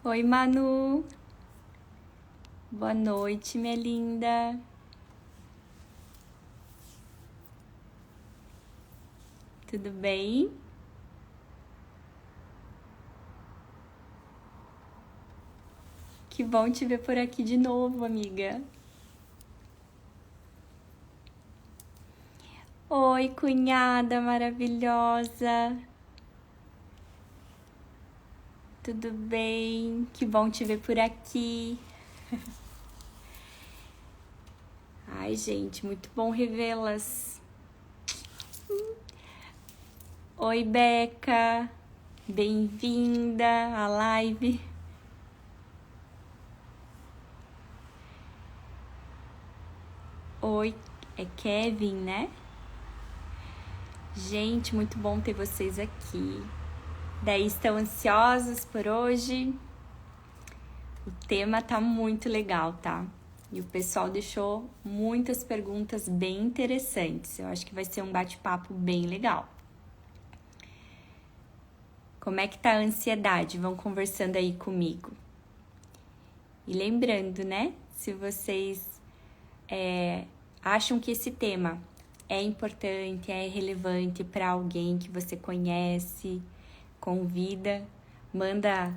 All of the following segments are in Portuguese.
Oi, Manu. Boa noite, minha linda. Tudo bem? Que bom te ver por aqui de novo, amiga. Oi, cunhada maravilhosa. Tudo bem? Que bom te ver por aqui. Ai, gente, muito bom revê-las. Oi, Beca. Bem-vinda à live. Oi, é Kevin, né? Gente, muito bom ter vocês aqui. Daí, estão ansiosos por hoje? O tema tá muito legal, tá? E o pessoal deixou muitas perguntas bem interessantes. Eu acho que vai ser um bate-papo bem legal. Como é que tá a ansiedade? Vão conversando aí comigo. E lembrando, né? Se vocês acham que esse tema é importante, é relevante para alguém que você conhece, convida, manda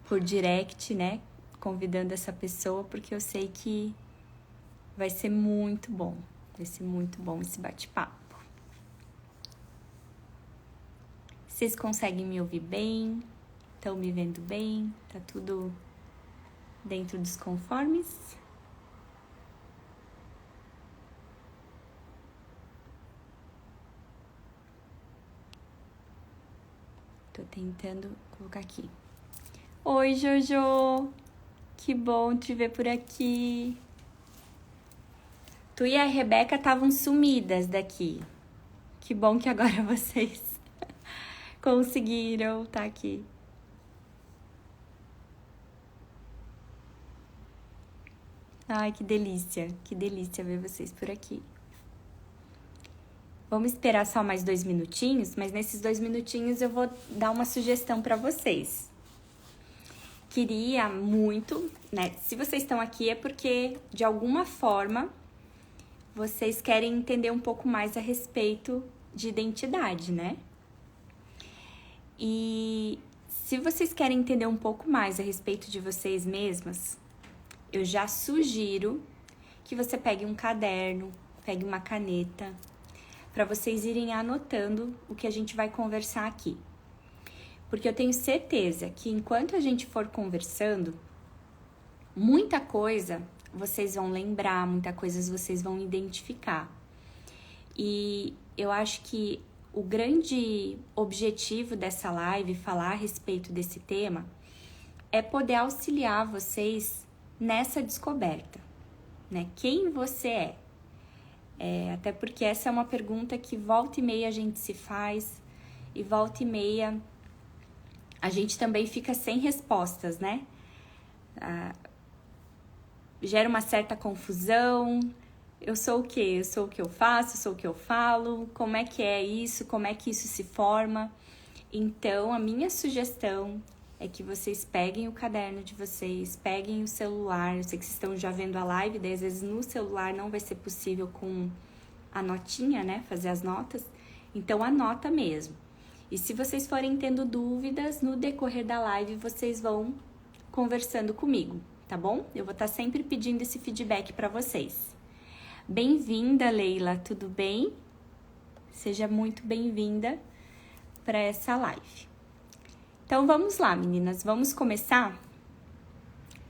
por direct, né? Convidando essa pessoa, porque eu sei que vai ser muito bom. Vai ser muito bom esse bate-papo. Vocês conseguem me ouvir bem? Estão me vendo bem? Tá tudo dentro dos conformes? Tô tentando colocar aqui. Oi, Jojo! Que bom te ver por aqui. Tu e a Rebeca estavam sumidas daqui. Que bom que agora vocês conseguiram estar aqui. Ai, que delícia ver vocês por aqui. Vamos esperar só mais 2 minutinhos, mas nesses 2 minutinhos eu vou dar uma sugestão para vocês. Queria muito, né? Se vocês estão aqui é porque, de alguma forma, vocês querem entender um pouco mais a respeito de identidade, né? E se vocês querem entender um pouco mais a respeito de vocês mesmas, eu já sugiro que você pegue um caderno, pegue uma caneta, para vocês irem anotando o que a gente vai conversar aqui. Porque eu tenho certeza que enquanto a gente for conversando, muita coisa vocês vão lembrar, muita coisa vocês vão identificar. E eu acho que o grande objetivo dessa live, falar a respeito desse tema, é poder auxiliar vocês nessa descoberta, né? Quem você é? Até porque essa é uma pergunta que volta e meia a gente se faz e volta e meia a gente também fica sem respostas, né? Gera uma certa confusão. Eu sou o quê? Eu sou o que eu faço? Eu sou o que eu falo? Como é que é isso? Como é que isso se forma? Então, a minha sugestão é que vocês peguem o caderno de vocês, peguem o celular. Eu sei que vocês estão já vendo a live, daí às vezes no celular não vai ser possível com a notinha, né? Fazer as notas. Então, anota mesmo. E se vocês forem tendo dúvidas, no decorrer da live, vocês vão conversando comigo, tá bom? Eu vou estar sempre pedindo esse feedback para vocês. Bem-vinda, Leila, tudo bem? Seja muito bem-vinda para essa live. Então, vamos lá, meninas, vamos começar?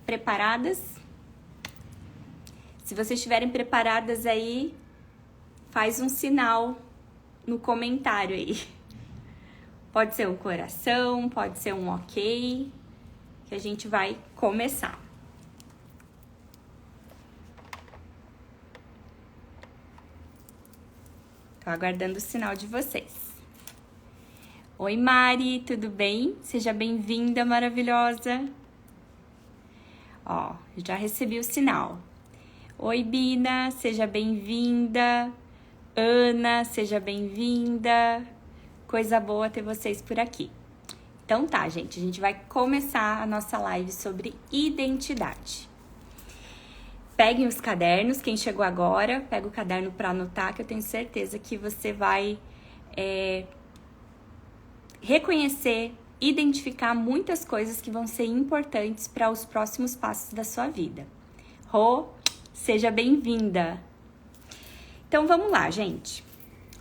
Preparadas? Se vocês estiverem preparadas aí, faz um sinal no comentário aí. Pode ser um coração, pode ser um ok, que a gente vai começar. Tô aguardando o sinal de vocês. Oi, Mari, tudo bem? Seja bem-vinda, maravilhosa. Ó, já recebi o sinal. Oi, Bina, seja bem-vinda. Ana, seja bem-vinda. Coisa boa ter vocês por aqui. Então tá, gente, a gente vai começar a nossa live sobre identidade. Peguem os cadernos, quem chegou agora, pega o caderno para anotar, que eu tenho certeza que você vai reconhecer, identificar muitas coisas que vão ser importantes para os próximos passos da sua vida. Rô, seja bem-vinda! Então vamos lá, gente.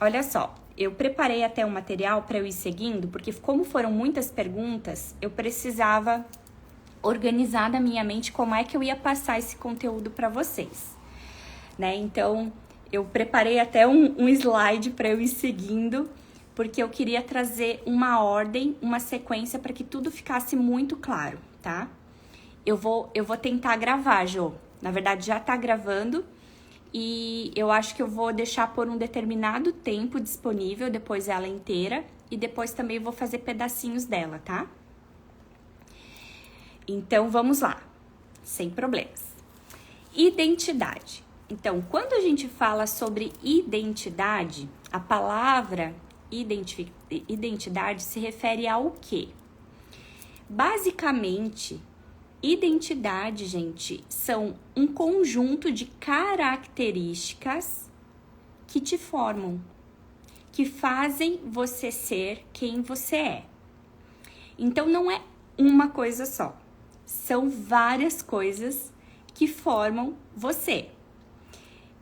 Olha só, eu preparei até um material para eu ir seguindo, porque como foram muitas perguntas, eu precisava organizar na minha mente como é que eu ia passar esse conteúdo para vocês, né? Então, eu preparei até um slide para eu ir seguindo, porque eu queria trazer uma ordem, uma sequência para que tudo ficasse muito claro, tá? Eu vou tentar gravar, Jô. Na verdade, já tá gravando e eu acho que eu vou deixar por um determinado tempo disponível, depois ela inteira, e depois também vou fazer pedacinhos dela, tá? Então, vamos lá, sem problemas. Identidade. Então, quando a gente fala sobre identidade, a palavra identidade se refere ao quê? Basicamente, identidade, gente, são um conjunto de características que te formam, que fazem você ser quem você é. Então, não é uma coisa só. São várias coisas que formam você.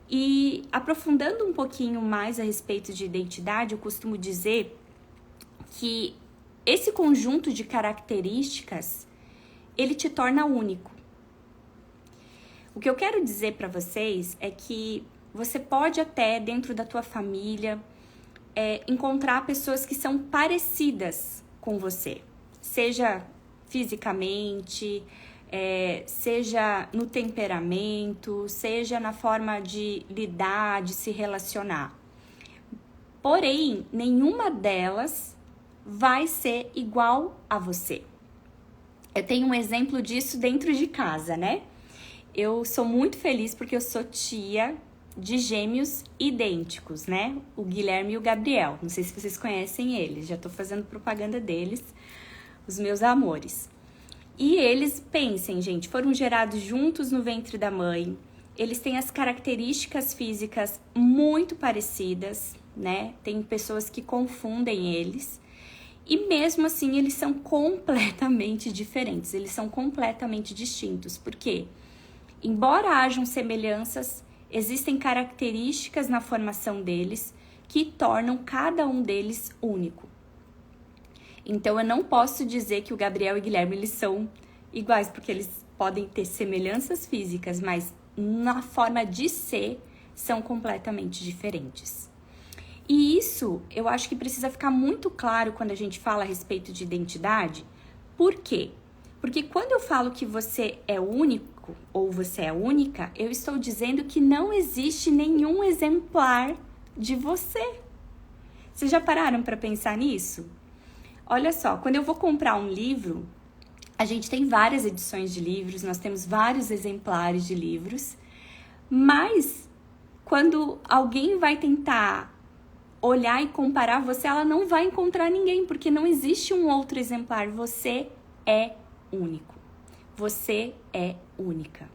E aprofundando um pouquinho mais a respeito de identidade, eu costumo dizer que esse conjunto de características, ele te torna único. O que eu quero dizer para vocês é que você pode até, dentro da tua família, encontrar pessoas que são parecidas com você. Seja fisicamente, seja no temperamento, seja na forma de lidar, de se relacionar. Porém, nenhuma delas vai ser igual a você. Eu tenho um exemplo disso dentro de casa, né? Eu sou muito feliz porque eu sou tia de gêmeos idênticos, né? O Guilherme e o Gabriel. Não sei se vocês conhecem eles, já tô fazendo propaganda deles. Os meus amores. E eles, pensem, gente, foram gerados juntos no ventre da mãe. Eles têm as características físicas muito parecidas, né? Tem pessoas que confundem eles. E mesmo assim, eles são completamente diferentes. Eles são completamente distintos. Por quê? Embora hajam semelhanças, existem características na formação deles que tornam cada um deles único. Então, eu não posso dizer que o Gabriel e o Guilherme, eles são iguais, porque eles podem ter semelhanças físicas, mas na forma de ser, são completamente diferentes. E isso, eu acho que precisa ficar muito claro quando a gente fala a respeito de identidade. Por quê? Porque quando eu falo que você é único, ou você é única, eu estou dizendo que não existe nenhum exemplar de você. Vocês já pararam para pensar nisso? Olha só, quando eu vou comprar um livro, a gente tem várias edições de livros, nós temos vários exemplares de livros, mas quando alguém vai tentar olhar e comparar você, ela não vai encontrar ninguém, porque não existe um outro exemplar. Você é único. Você é única.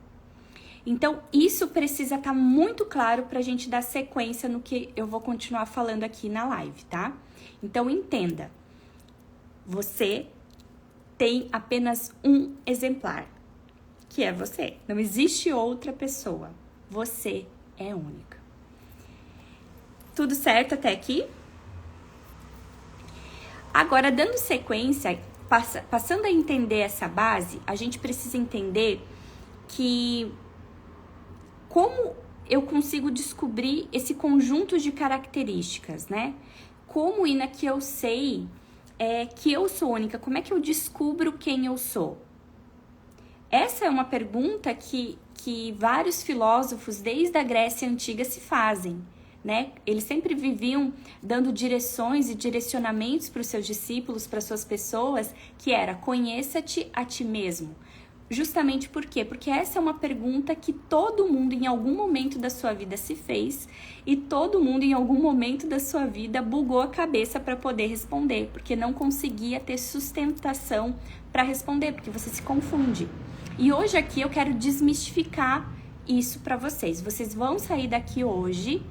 Então, isso precisa estar muito claro para a gente dar sequência no que eu vou continuar falando aqui na live, tá? Então, entenda. Você tem apenas um exemplar, que é você. Não existe outra pessoa. Você é única. Tudo certo até aqui? Agora, dando sequência, passando a entender essa base, a gente precisa entender que como eu consigo descobrir esse conjunto de características, né? Como, Ina, que eu sei que eu sou única? Como é que eu descubro quem eu sou? Essa é uma pergunta que vários filósofos desde a Grécia Antiga se fazem, né? Eles sempre viviam dando direções e direcionamentos para os seus discípulos, para suas pessoas, que era: conheça-te a ti mesmo. Justamente por quê? Porque essa é uma pergunta que todo mundo em algum momento da sua vida se fez e todo mundo em algum momento da sua vida bugou a cabeça para poder responder, porque não conseguia ter sustentação para responder, porque você se confunde. E hoje aqui eu quero desmistificar isso para vocês. Vocês vão sair daqui hoje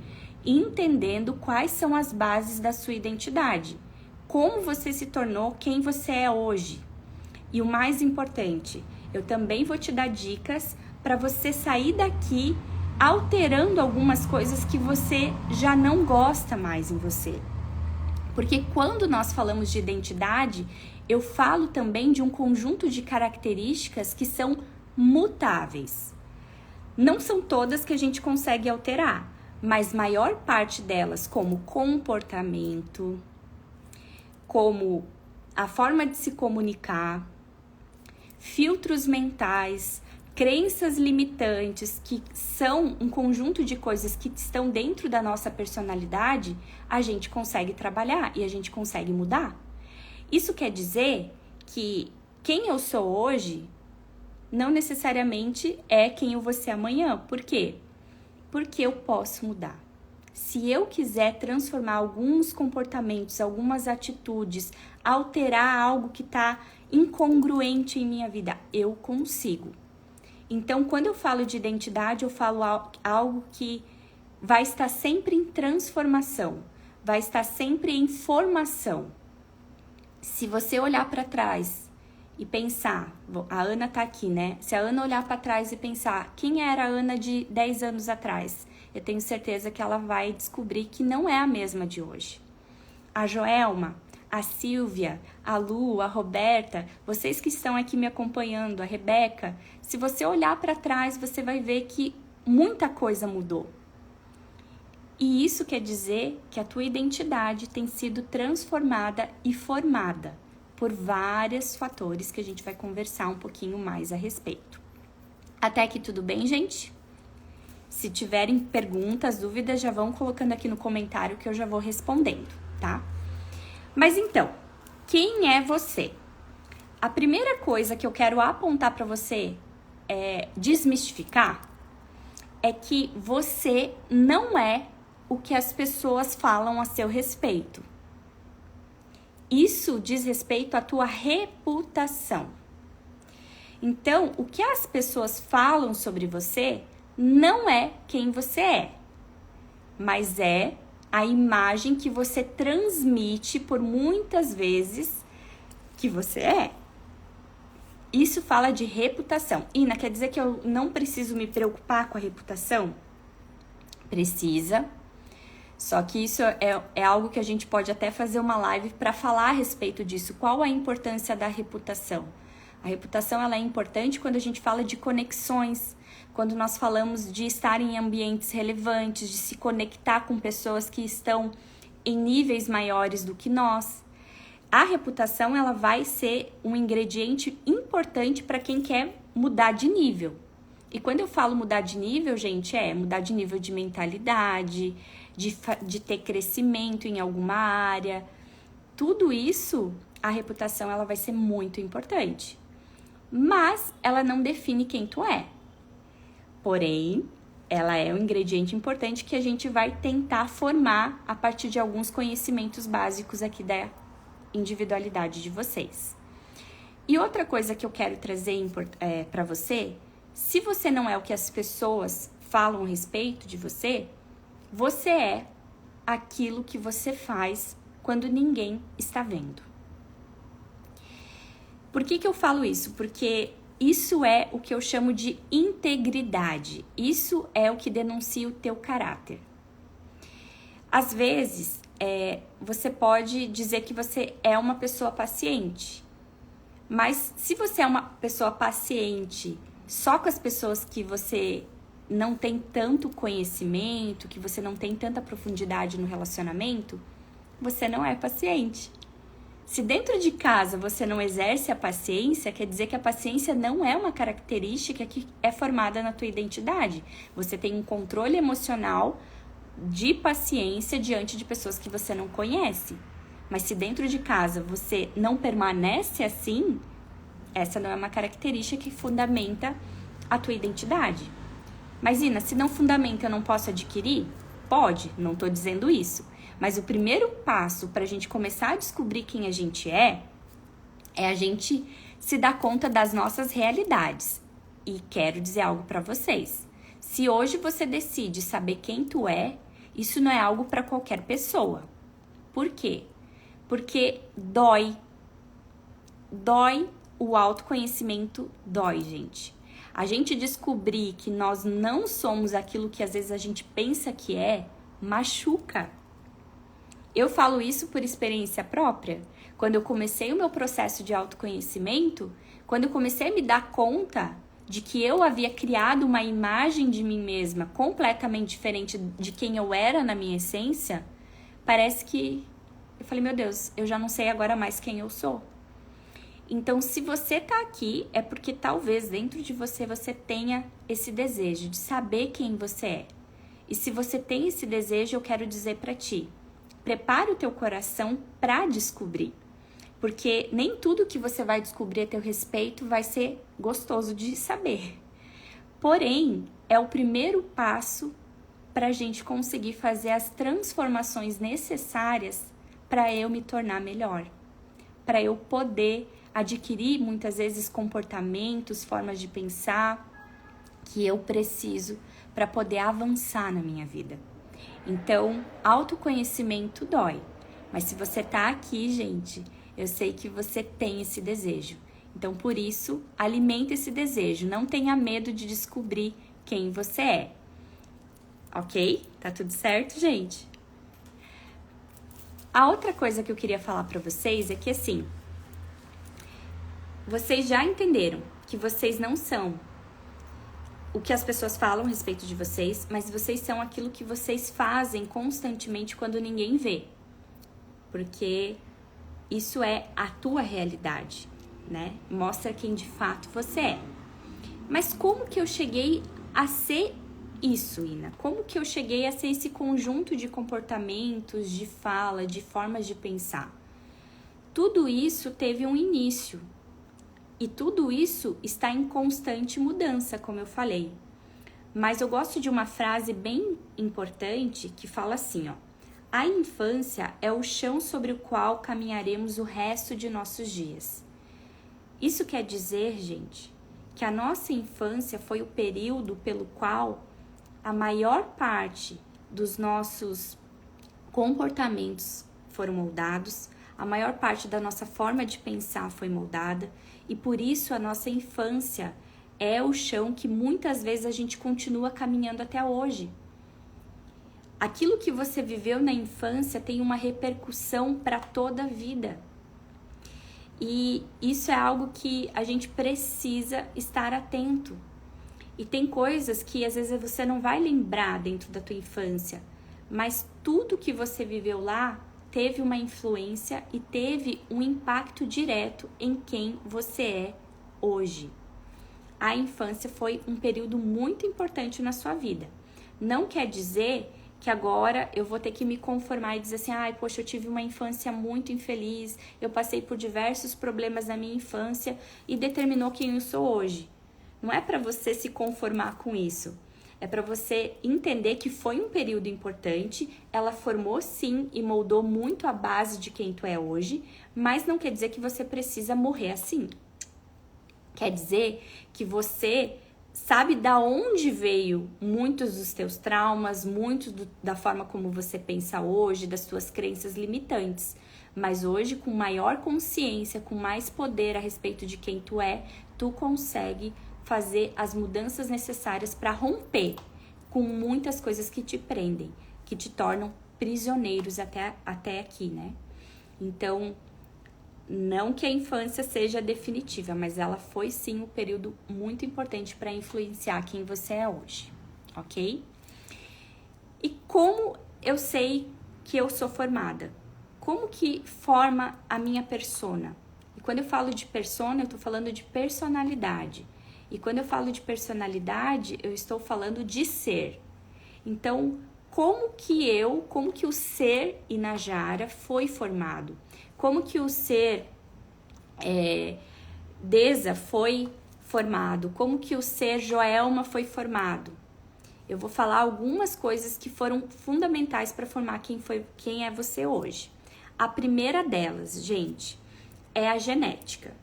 entendendo quais são as bases da sua identidade, como você se tornou quem você é hoje. E o mais importante, eu também vou te dar dicas para você sair daqui alterando algumas coisas que você já não gosta mais em você. Porque quando nós falamos de identidade, eu falo também de um conjunto de características que são mutáveis. Não são todas que a gente consegue alterar, mas maior parte delas, como comportamento, como a forma de se comunicar, filtros mentais, crenças limitantes, que são um conjunto de coisas que estão dentro da nossa personalidade, a gente consegue trabalhar e a gente consegue mudar. Isso quer dizer que quem eu sou hoje não necessariamente é quem eu vou ser amanhã. Por quê? Porque eu posso mudar. Se eu quiser transformar alguns comportamentos, algumas atitudes, alterar algo que está incongruente em minha vida, eu consigo. Então, quando eu falo de identidade, eu falo algo que vai estar sempre em transformação, vai estar sempre em formação. Se você olhar para trás e pensar, a Ana tá aqui, né? Se a Ana olhar para trás e pensar, quem era a Ana de 10 anos atrás? Eu tenho certeza que ela vai descobrir que não é a mesma de hoje. A Joelma, a Silvia, a Lu, a Roberta, vocês que estão aqui me acompanhando, a Rebeca, se você olhar para trás, você vai ver que muita coisa mudou. E isso quer dizer que a tua identidade tem sido transformada e formada por vários fatores que a gente vai conversar um pouquinho mais a respeito. Até aqui tudo bem, gente? Se tiverem perguntas, dúvidas, já vão colocando aqui no comentário que eu já vou respondendo, tá? Mas então, quem é você? A primeira coisa que eu quero apontar para você, desmistificar, é que você não é o que as pessoas falam a seu respeito. Isso diz respeito à tua reputação. Então, o que as pessoas falam sobre você não é quem você é, mas é a imagem que você transmite por muitas vezes que você é. Isso fala de reputação. Ina, quer dizer que eu não preciso me preocupar com a reputação? Precisa. Só que isso é algo que a gente pode até fazer uma live para falar a respeito disso. Qual a importância da reputação? A reputação ela é importante quando a gente fala de conexões, quando nós falamos de estar em ambientes relevantes, de se conectar com pessoas que estão em níveis maiores do que nós. A reputação ela vai ser um ingrediente importante para quem quer mudar de nível. E quando eu falo mudar de nível, gente, mudar de nível de mentalidade, de ter crescimento em alguma área. Tudo isso, a reputação ela vai ser muito importante. Mas ela não define quem tu é. Porém, ela é um ingrediente importante que a gente vai tentar formar a partir de alguns conhecimentos básicos aqui da individualidade de vocês. E outra coisa que eu quero trazer para você, se você não é o que as pessoas falam a respeito de você, você é aquilo que você faz quando ninguém está vendo. Por que eu falo isso? Porque isso é o que eu chamo de integridade. Isso é o que denuncia o teu caráter. Às vezes, você pode dizer que você é uma pessoa paciente. Mas se você é uma pessoa paciente só com as pessoas que você não tem tanto conhecimento, que você não tem tanta profundidade no relacionamento, você não é paciente. Se dentro de casa você não exerce a paciência, quer dizer que a paciência não é uma característica que é formada na tua identidade. Você tem um controle emocional de paciência diante de pessoas que você não conhece. Mas se dentro de casa você não permanece assim, essa não é uma característica que fundamenta a tua identidade. Mas, Ina, se não fundamenta, eu não posso adquirir? Pode, não tô dizendo isso. Mas o primeiro passo para a gente começar a descobrir quem a gente é a gente se dar conta das nossas realidades. E quero dizer algo para vocês. Se hoje você decide saber quem tu é, isso não é algo para qualquer pessoa. Por quê? Porque dói. Dói, o autoconhecimento dói, gente. A gente descobrir que nós não somos aquilo que às vezes a gente pensa que machuca. Eu falo isso por experiência própria. Quando eu comecei o meu processo de autoconhecimento, quando eu comecei a me dar conta de que eu havia criado uma imagem de mim mesma completamente diferente de quem eu era na minha essência, parece que eu falei, meu Deus, eu já não sei agora mais quem eu sou. Então, se você tá aqui, é porque talvez dentro de você tenha esse desejo de saber quem você é. E se você tem esse desejo, eu quero dizer pra ti, prepare o teu coração para descobrir. Porque nem tudo que você vai descobrir a teu respeito vai ser gostoso de saber. Porém, é o primeiro passo para a gente conseguir fazer as transformações necessárias para eu me tornar melhor. Para eu poder adquirir, muitas vezes, comportamentos, formas de pensar que eu preciso para poder avançar na minha vida. Então, autoconhecimento dói. Mas se você tá aqui, gente, eu sei que você tem esse desejo. Então, por isso, alimenta esse desejo. Não tenha medo de descobrir quem você é. Ok? Tá tudo certo, gente? A outra coisa que eu queria falar pra vocês é que, assim, vocês já entenderam que vocês não são o que as pessoas falam a respeito de vocês, mas vocês são aquilo que vocês fazem constantemente quando ninguém vê. Porque isso é a tua realidade, né? Mostra quem de fato você é. Mas como que eu cheguei a ser isso, Ina? Como que eu cheguei a ser esse conjunto de comportamentos, de fala, de formas de pensar? Tudo isso teve um início. E tudo isso está em constante mudança, como eu falei. Mas eu gosto de uma frase bem importante que fala assim, ó. A infância é o chão sobre o qual caminharemos o resto de nossos dias. Isso quer dizer, gente, que a nossa infância foi o período pelo qual a maior parte dos nossos comportamentos foram moldados, a maior parte da nossa forma de pensar foi moldada, e por isso a nossa infância é o chão que muitas vezes a gente continua caminhando até hoje. Aquilo que você viveu na infância tem uma repercussão para toda a vida. E isso é algo que a gente precisa estar atento. E tem coisas que às vezes você não vai lembrar dentro da tua infância, mas tudo que você viveu lá teve uma influência e teve um impacto direto em quem você é hoje. A infância foi um período muito importante na sua vida. Não quer dizer que agora eu vou ter que me conformar e dizer assim, ai, poxa, eu tive uma infância muito infeliz, eu passei por diversos problemas na minha infância e determinou quem eu sou hoje. Não é para você se conformar com isso. É para você entender que foi um período importante, ela formou sim e moldou muito a base de quem tu é hoje, mas não quer dizer que você precisa morrer assim. Quer dizer que você sabe da onde veio muitos dos teus traumas, da forma como você pensa hoje, das suas crenças limitantes. Mas hoje, com maior consciência, com mais poder a respeito de quem tu é, tu consegue fazer as mudanças necessárias para romper com muitas coisas que te prendem, que te tornam prisioneiros até aqui, né? Então, não que a infância seja definitiva, mas ela foi sim um período muito importante para influenciar quem você é hoje, ok? E como eu sei que eu sou formada? Como que forma a minha persona? E quando eu falo de persona, eu tô falando de personalidade. E quando eu falo de personalidade, eu estou falando de ser. Então, como que o ser Inajara foi formado? Como que o ser Deza foi formado, como que o ser Joelma foi formado. Eu vou falar algumas coisas que foram fundamentais para formar quem é você hoje. A primeira delas, gente, é a genética,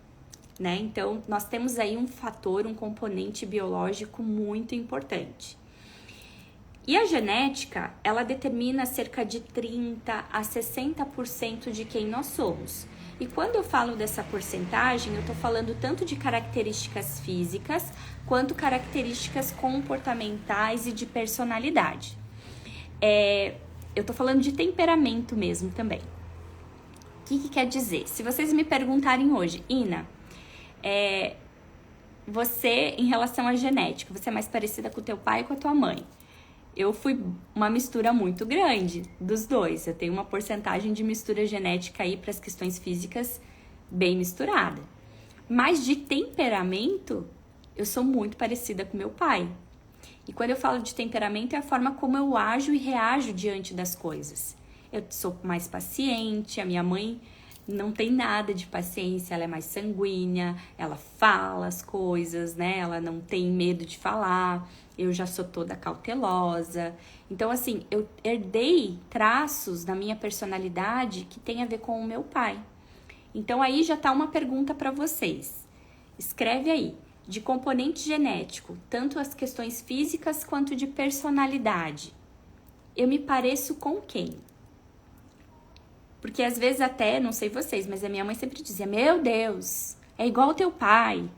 né? Então, nós temos aí um fator, um componente biológico muito importante. E a genética, ela determina cerca de 30 a 60% de quem nós somos. E quando eu falo dessa porcentagem, eu tô falando tanto de características físicas, quanto características comportamentais e de personalidade. Eu tô falando de temperamento mesmo também. O que quer dizer? Se vocês me perguntarem hoje, Ina, você, em relação à genética, você é mais parecida com o teu pai ou com a tua mãe? Eu fui uma mistura muito grande dos dois. Eu tenho uma porcentagem de mistura genética aí para as questões físicas bem misturada. Mas de temperamento, eu sou muito parecida com meu pai. E quando eu falo de temperamento, é a forma como eu ajo e reajo diante das coisas. Eu sou mais paciente, a minha mãe não tem nada de paciência, ela é mais sanguínea, ela fala as coisas, né? Ela não tem medo de falar. Eu já sou toda cautelosa. Então, assim, eu herdei traços da minha personalidade que tem a ver com o meu pai. Então, aí já tá uma pergunta para vocês. Escreve aí, de componente genético, tanto as questões físicas quanto de personalidade. Eu me pareço com quem? Porque às vezes até, não sei vocês, mas a minha mãe sempre dizia, meu Deus, é igual o teu pai,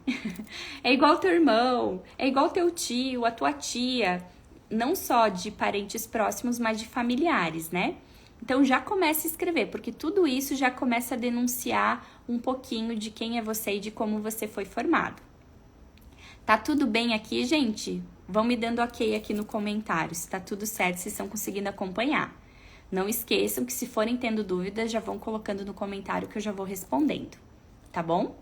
é igual o teu irmão, é igual o teu tio, a tua tia. Não só de parentes próximos, mas de familiares, né? Então já começa a escrever, porque tudo isso já começa a denunciar um pouquinho de quem é você e de como você foi formado. Tá tudo bem aqui, gente? Vão me dando ok aqui no comentário, se tá tudo certo, se estão conseguindo acompanhar. Não esqueçam que se forem tendo dúvidas, já vão colocando no comentário que eu já vou respondendo, tá bom?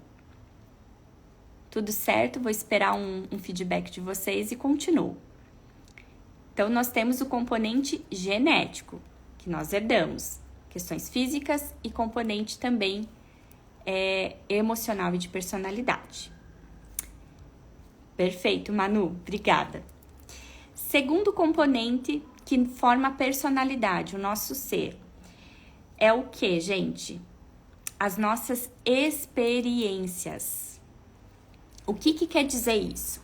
Tudo certo, vou esperar um feedback de vocês e continuo. Então, nós temos o componente genético, que nós herdamos, questões físicas e componente também emocional e de personalidade. Perfeito, Manu, obrigada. Segundo componente que forma a personalidade, o nosso ser, é o que, gente? As nossas experiências. O que quer dizer isso?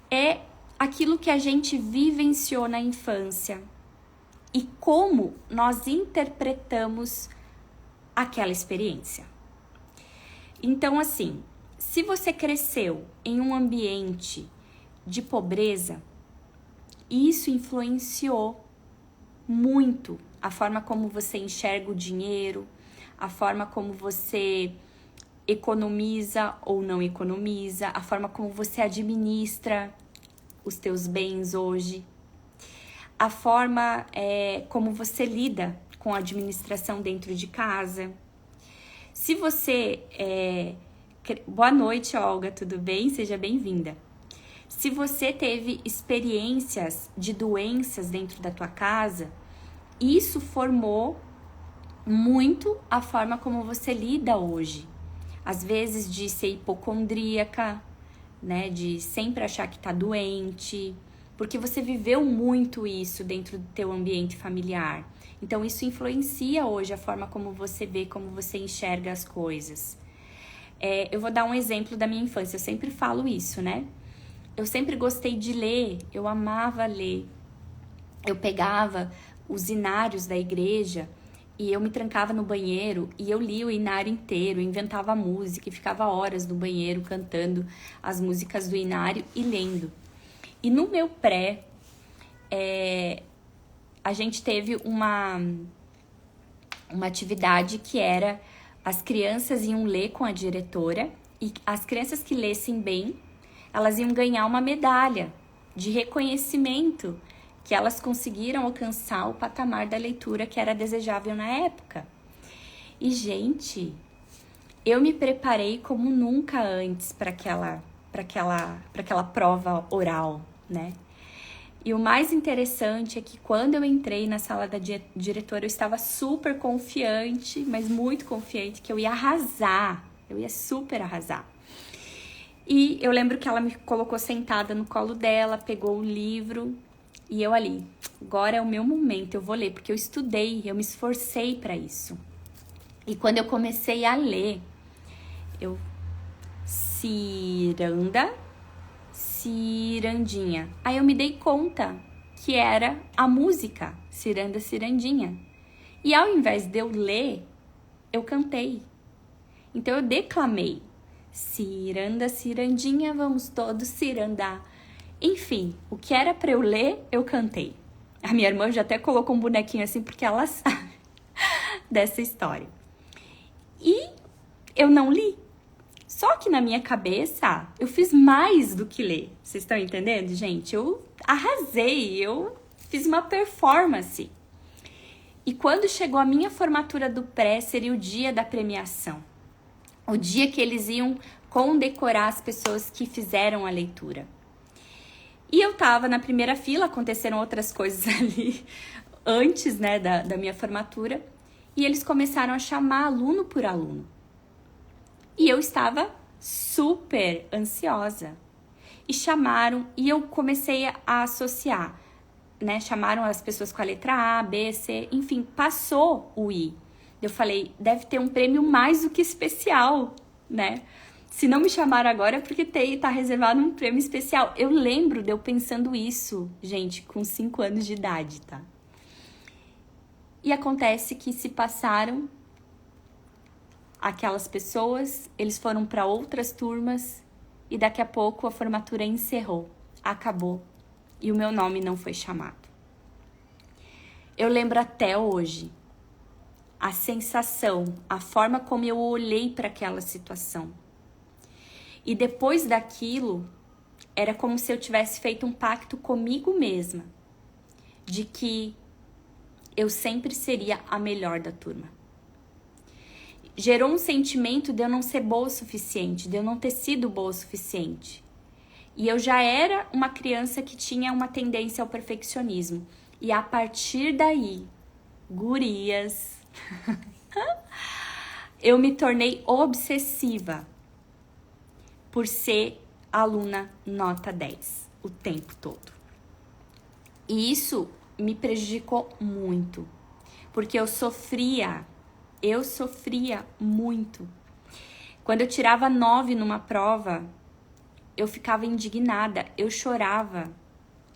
É aquilo que a gente vivenciou na infância e como nós interpretamos aquela experiência. Então, assim, se você cresceu em um ambiente de pobreza, isso influenciou muito a forma como você enxerga o dinheiro, a forma como você economiza ou não economiza, a forma como você administra os teus bens hoje, a forma como você lida com a administração dentro de casa. Se você... Boa noite, Olga, tudo bem? Seja bem-vinda. Se você teve experiências de doenças dentro da tua casa, isso formou muito a forma como você lida hoje. Às vezes de ser hipocondríaca, né? De sempre achar que tá doente, porque você viveu muito isso dentro do teu ambiente familiar. Então, isso influencia hoje a forma como você vê, como você enxerga as coisas. Eu vou dar um exemplo da minha infância, eu sempre falo isso, né? Eu sempre gostei de ler, eu amava ler. Eu pegava os inários da igreja e eu me trancava no banheiro e eu lia o inário inteiro, inventava música e ficava horas no banheiro cantando as músicas do inário e lendo. E no meu pré, a gente teve uma atividade que era as crianças iam ler com a diretora e as crianças que lessem bem, elas iam ganhar uma medalha de reconhecimento que elas conseguiram alcançar o patamar da leitura que era desejável na época. E, gente, eu me preparei como nunca antes para aquela prova oral, né? E o mais interessante é que quando eu entrei na sala da diretora, eu estava super confiante, mas muito confiante, que eu ia arrasar, eu ia super arrasar. E eu lembro que ela me colocou sentada no colo dela, pegou o livro e eu ali, agora é o meu momento, eu vou ler, porque eu estudei, eu me esforcei para isso. E quando eu comecei a ler, eu ciranda, cirandinha. Aí eu me dei conta que era a música ciranda, cirandinha. E ao invés de eu ler, eu cantei. Então eu declamei. Ciranda, cirandinha, vamos todos cirandar. Enfim, o que era para eu ler, eu cantei. A minha irmã já até colocou um bonequinho assim, porque ela sabe dessa história. E eu não li. Só que na minha cabeça, eu fiz mais do que ler. Vocês estão entendendo, gente? Eu arrasei, eu fiz uma performance. E quando chegou a minha formatura do pré, seria o dia da premiação. O dia que eles iam condecorar as pessoas que fizeram a leitura. E eu tava na primeira fila, aconteceram outras coisas ali antes, né, da minha formatura. E eles começaram a chamar aluno por aluno. E eu estava super ansiosa. E chamaram, e eu comecei a associar, né? Chamaram as pessoas com a letra A, B, C, enfim, passou o I. Eu falei, deve ter um prêmio mais do que especial, né? Se não me chamaram agora é porque tá reservado um prêmio especial. Eu lembro de eu pensando isso, gente, com 5 anos de idade, tá? E acontece que se passaram aquelas pessoas, eles foram para outras turmas e daqui a pouco a formatura encerrou, acabou e o meu nome não foi chamado. Eu lembro até hoje a sensação, a forma como eu olhei para aquela situação. E depois daquilo, era como se eu tivesse feito um pacto comigo mesma, de que eu sempre seria a melhor da turma. Gerou um sentimento de eu não ser boa o suficiente, de eu não ter sido boa o suficiente. E eu já era uma criança que tinha uma tendência ao perfeccionismo. E a partir daí, gurias, eu me tornei obsessiva por ser aluna nota 10 o tempo todo. E isso me prejudicou muito, porque eu sofria muito. Quando eu tirava 9 numa prova, eu ficava indignada, eu chorava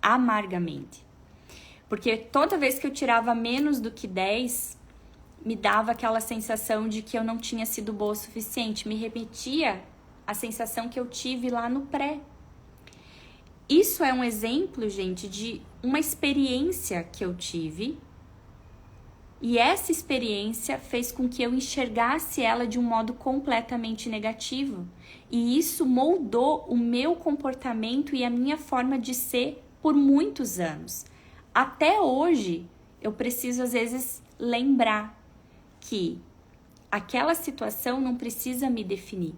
amargamente. Porque toda vez que eu tirava menos do que 10, me dava aquela sensação de que eu não tinha sido boa o suficiente. Me repetia a sensação que eu tive lá no pré. Isso é um exemplo, gente, de uma experiência que eu tive. E essa experiência fez com que eu enxergasse ela de um modo completamente negativo. E isso moldou o meu comportamento e a minha forma de ser por muitos anos. Até hoje, eu preciso às vezes lembrar que aquela situação não precisa me definir.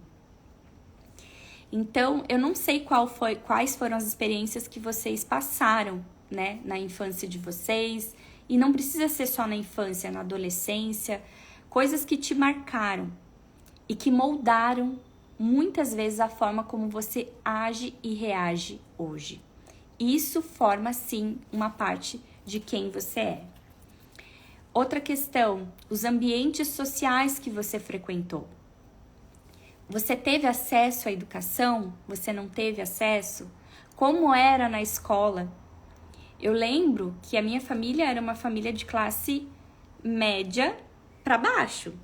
Então, eu não sei quais foram as experiências que vocês passaram, né, na infância de vocês. E não precisa ser só na infância, na adolescência, coisas que te marcaram e que moldaram muitas vezes a forma como você age e reage hoje. Isso forma, sim, uma parte de quem você é. Outra questão, os ambientes sociais que você frequentou. Você teve acesso à educação? Você não teve acesso? Como era na escola? Eu lembro que a minha família era uma família de classe média para baixo.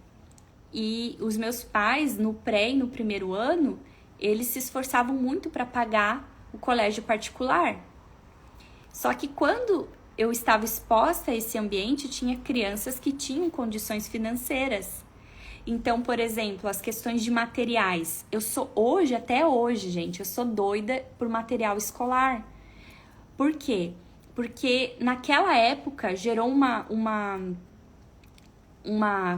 E os meus pais, no pré e no primeiro ano, eles se esforçavam muito para pagar o colégio particular. Só que quando eu estava exposta a esse ambiente, tinha crianças que tinham condições financeiras. Então, por exemplo, as questões de materiais. Eu sou hoje, até hoje, gente, eu sou doida por material escolar. Por quê? Porque naquela época gerou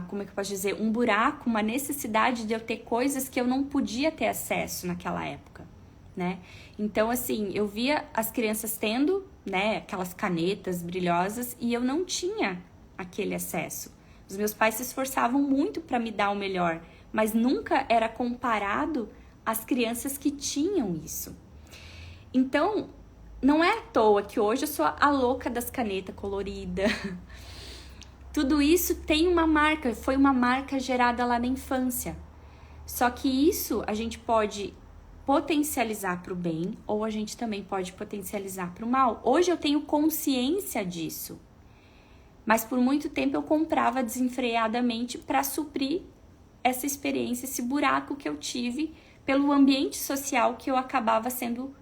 como é que eu posso dizer? Um buraco, uma necessidade de eu ter coisas que eu não podia ter acesso naquela época, né? Então, assim, eu via as crianças tendo, né, aquelas canetas brilhosas e eu não tinha aquele acesso. Os meus pais se esforçavam muito para me dar o melhor, mas nunca era comparado as crianças que tinham isso. Então, não é à toa que hoje eu sou a louca das canetas coloridas. Tudo isso tem uma marca, foi uma marca gerada lá na infância. Só que isso a gente pode potencializar para o bem ou a gente também pode potencializar para o mal. Hoje eu tenho consciência disso. Mas por muito tempo eu comprava desenfreadamente para suprir essa experiência, esse buraco que eu tive pelo ambiente social que eu acabava sendo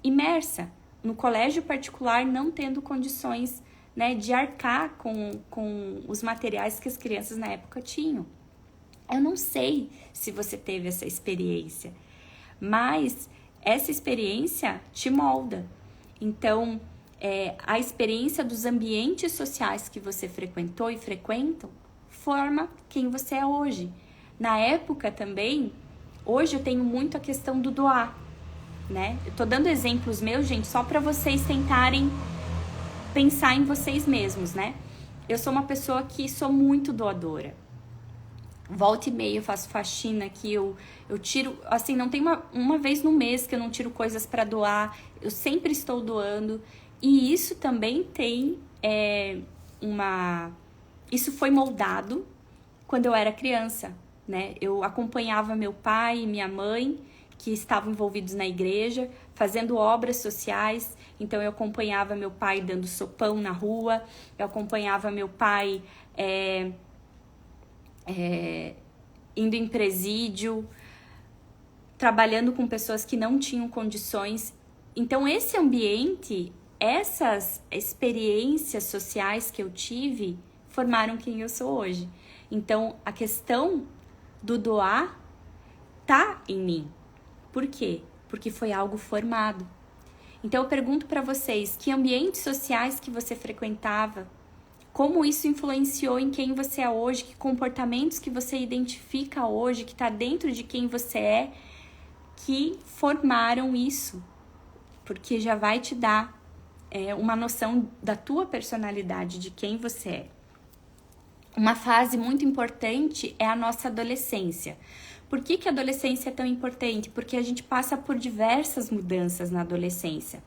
imersa. No colégio particular, não tendo condições, né, de arcar com os materiais que as crianças na época tinham. Eu não sei se você teve essa experiência, mas essa experiência te molda. Então, a experiência dos ambientes sociais que você frequentou e frequentam forma quem você é hoje. Na época também, hoje eu tenho muito a questão do doar, né? Eu tô dando exemplos meus, gente, só para vocês tentarem pensar em vocês mesmos, né? Eu sou uma pessoa que sou muito doadora. Volta e meia eu faço faxina que eu tiro, assim, não tem uma vez no mês que eu não tiro coisas para doar. Eu sempre estou doando. E isso também tem isso foi moldado quando eu era criança, né? Eu acompanhava meu pai e minha mãe, que estavam envolvidos na igreja, fazendo obras sociais. Então, eu acompanhava meu pai dando sopão na rua, eu acompanhava meu pai indo em presídio, trabalhando com pessoas que não tinham condições. Então, esse ambiente, essas experiências sociais que eu tive, formaram quem eu sou hoje. Então, a questão do doar tá em mim. Por quê? Porque foi algo formado. Então, eu pergunto para vocês, que ambientes sociais que você frequentava? Como isso influenciou em quem você é hoje? Que comportamentos que você identifica hoje, que está dentro de quem você é, que formaram isso? Porque já vai te dar uma noção da tua personalidade, de quem você é. Uma fase muito importante é a nossa adolescência. Por que a adolescência é tão importante? Porque a gente passa por diversas mudanças na adolescência.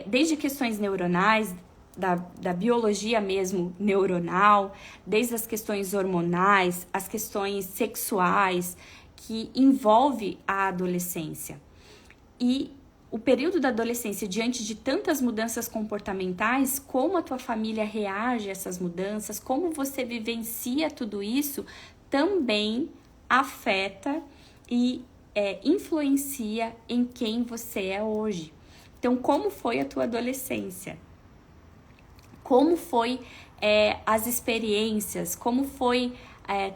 Desde questões neuronais, da biologia mesmo neuronal, desde as questões hormonais, as questões sexuais, que envolve a adolescência. E o período da adolescência, diante de tantas mudanças comportamentais, como a tua família reage a essas mudanças, como você vivencia tudo isso, também afeta e influencia em quem você é hoje. Então, como foi a tua adolescência? Como foi as experiências? Como foi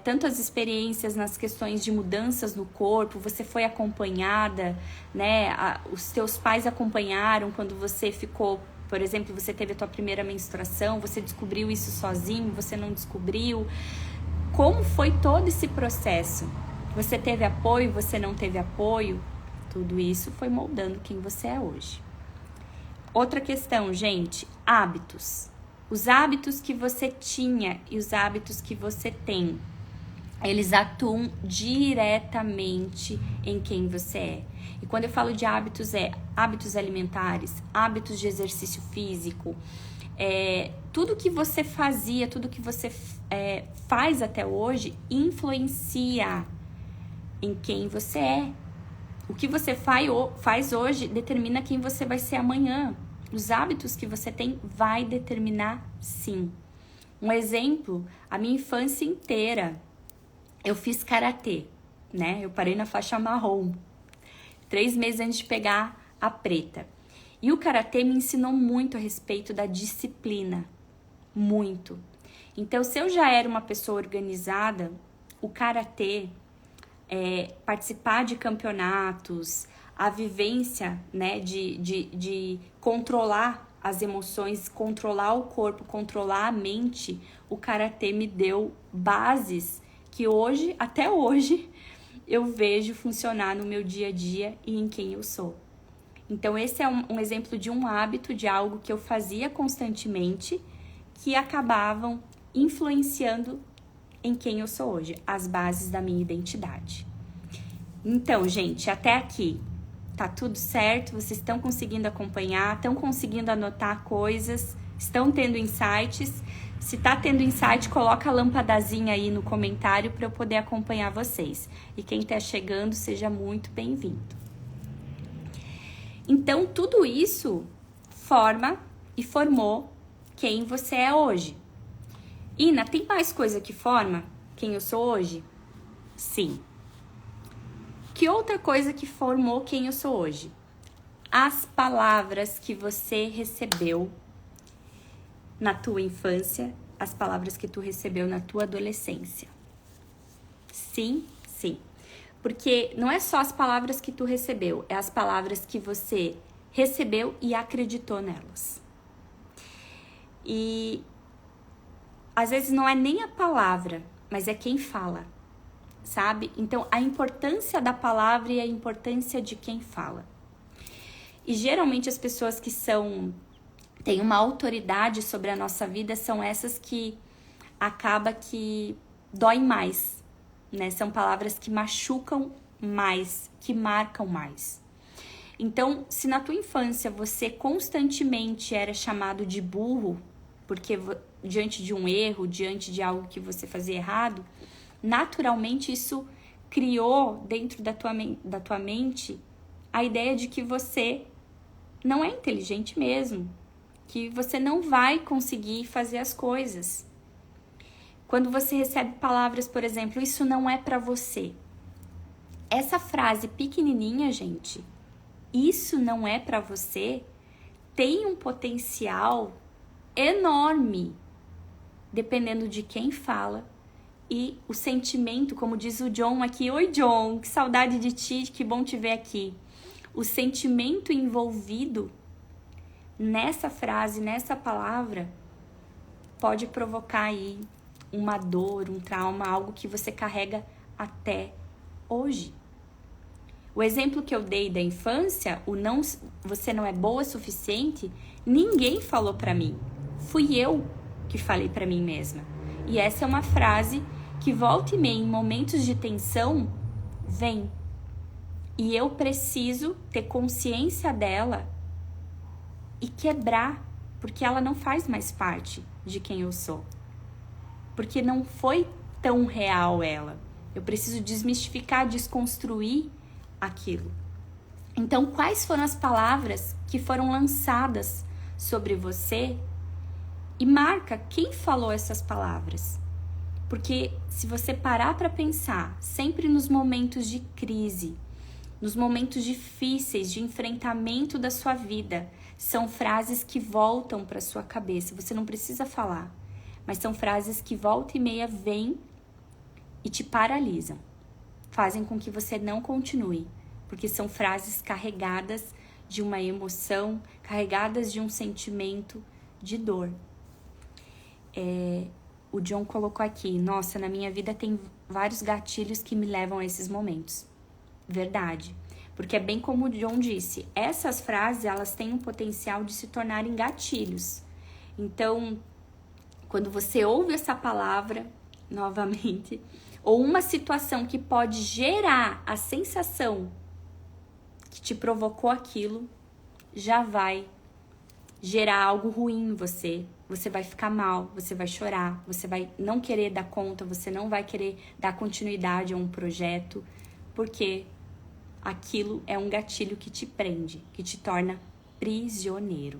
tanto as experiências nas questões de mudanças no corpo? Você foi acompanhada, né? Os teus pais acompanharam quando você ficou, por exemplo, você teve a tua primeira menstruação, você descobriu isso sozinho, você não descobriu? Como foi todo esse processo? Você teve apoio, você não teve apoio? Tudo isso foi moldando quem você é hoje. Outra questão, gente, hábitos. Os hábitos que você tinha e os hábitos que você tem, eles atuam diretamente em quem você é. E quando eu falo de hábitos, hábitos alimentares, hábitos de exercício físico, tudo que você fazia, tudo que você faz até hoje, influencia em quem você é. O que você faz hoje determina quem você vai ser amanhã. Os hábitos que você tem vai determinar, sim. Um exemplo, a minha infância inteira, eu fiz karatê, né? Eu parei na faixa marrom, 3 meses antes de pegar a preta. E o karatê me ensinou muito a respeito da disciplina, muito. Então, se eu já era uma pessoa organizada, o karatê, participar de campeonatos, a vivência, né, de controlar as emoções, controlar o corpo, controlar a mente, o karatê me deu bases que hoje, até hoje, eu vejo funcionar no meu dia a dia e em quem eu sou. Então, esse é um exemplo de um hábito, de algo que eu fazia constantemente, que acabavam influenciando em quem eu sou hoje, as bases da minha identidade. Então, gente, até aqui tá tudo certo? Vocês estão conseguindo acompanhar? Estão conseguindo anotar coisas? Estão tendo insights? Se tá tendo insight, coloca a lampadazinha aí no comentário para eu poder acompanhar vocês. E quem tá chegando, seja muito bem-vindo. Então, tudo isso forma e formou quem você é hoje. Ina, tem mais coisa que forma quem eu sou hoje? Sim. Que outra coisa que formou quem eu sou hoje? As palavras que você recebeu na tua infância, as palavras que tu recebeu na tua adolescência. Sim, sim. Porque não é só as palavras que tu recebeu, é as palavras que você recebeu e acreditou nelas. E às vezes não é nem a palavra, mas é quem fala, sabe? Então, a importância da palavra e a importância de quem fala. E geralmente as pessoas que têm uma autoridade sobre a nossa vida são essas que acaba que dói mais, né? São palavras que machucam mais, que marcam mais. Então, se na tua infância você constantemente era chamado de burro, porque diante de um erro, diante de algo que você fazia errado, naturalmente isso criou dentro da tua mente a ideia de que você não é inteligente mesmo, que você não vai conseguir fazer as coisas. Quando você recebe palavras, por exemplo, isso não é pra você. Essa frase pequenininha, gente, isso não é pra você, tem um potencial enorme, dependendo de quem fala e o sentimento, como diz o John aqui. Oi, John, que saudade de ti, que bom te ver aqui. O sentimento envolvido nessa frase, nessa palavra, pode provocar aí uma dor, um trauma, algo que você carrega até hoje. O exemplo que eu dei da infância, você não é boa o suficiente, ninguém falou pra mim. Fui eu que falei pra mim mesma. E essa é uma frase que volta e meia, em momentos de tensão, vem. E eu preciso ter consciência dela e quebrar, porque ela não faz mais parte de quem eu sou. Porque não foi tão real ela. Eu preciso desmistificar, desconstruir aquilo. Então, quais foram as palavras que foram lançadas sobre você? E marca quem falou essas palavras. Porque se você parar para pensar, sempre nos momentos de crise, nos momentos difíceis de enfrentamento da sua vida, são frases que voltam para sua cabeça. Você não precisa falar, mas são frases que volta e meia vêm e te paralisam. Fazem com que você não continue, porque são frases carregadas de uma emoção, carregadas de um sentimento de dor. O John colocou aqui, nossa, na minha vida tem vários gatilhos que me levam a esses momentos. Verdade. Porque é bem como o John disse, essas frases, elas têm um potencial de se tornarem gatilhos. Então, quando você ouve essa palavra, novamente, ou uma situação que pode gerar a sensação que te provocou aquilo, já vai gerar algo ruim em você. Você vai ficar mal, você vai chorar, você vai não querer dar conta, você não vai querer dar continuidade a um projeto, porque aquilo é um gatilho que te prende, que te torna prisioneiro.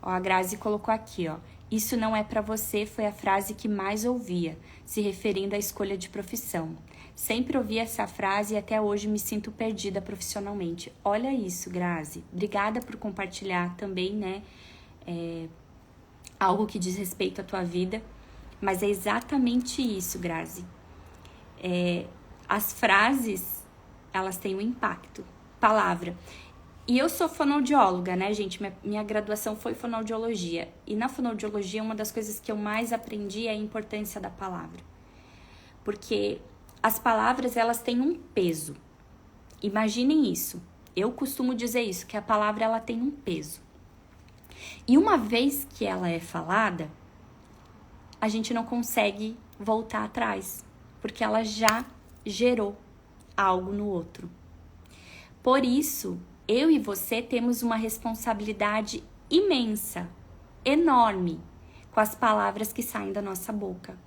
Ó, a Grazi colocou aqui, ó. Isso não é pra você, foi a frase que mais ouvia, se referindo à escolha de profissão. Sempre ouvi essa frase e até hoje me sinto perdida profissionalmente. Olha isso, Grazi. Obrigada por compartilhar também, né? Algo que diz respeito à tua vida. Mas é exatamente isso, Grazi. As frases, elas têm um impacto. Palavra. E eu sou fonoaudióloga, né, gente? Minha graduação foi fonoaudiologia. E na fonoaudiologia, uma das coisas que eu mais aprendi é a importância da palavra. Porque as palavras, elas têm um peso. Imaginem isso. Eu costumo dizer isso, que a palavra, ela tem um peso. E uma vez que ela é falada, a gente não consegue voltar atrás. Porque ela já gerou algo no outro. Por isso, eu e você temos uma responsabilidade imensa, enorme, com as palavras que saem da nossa boca,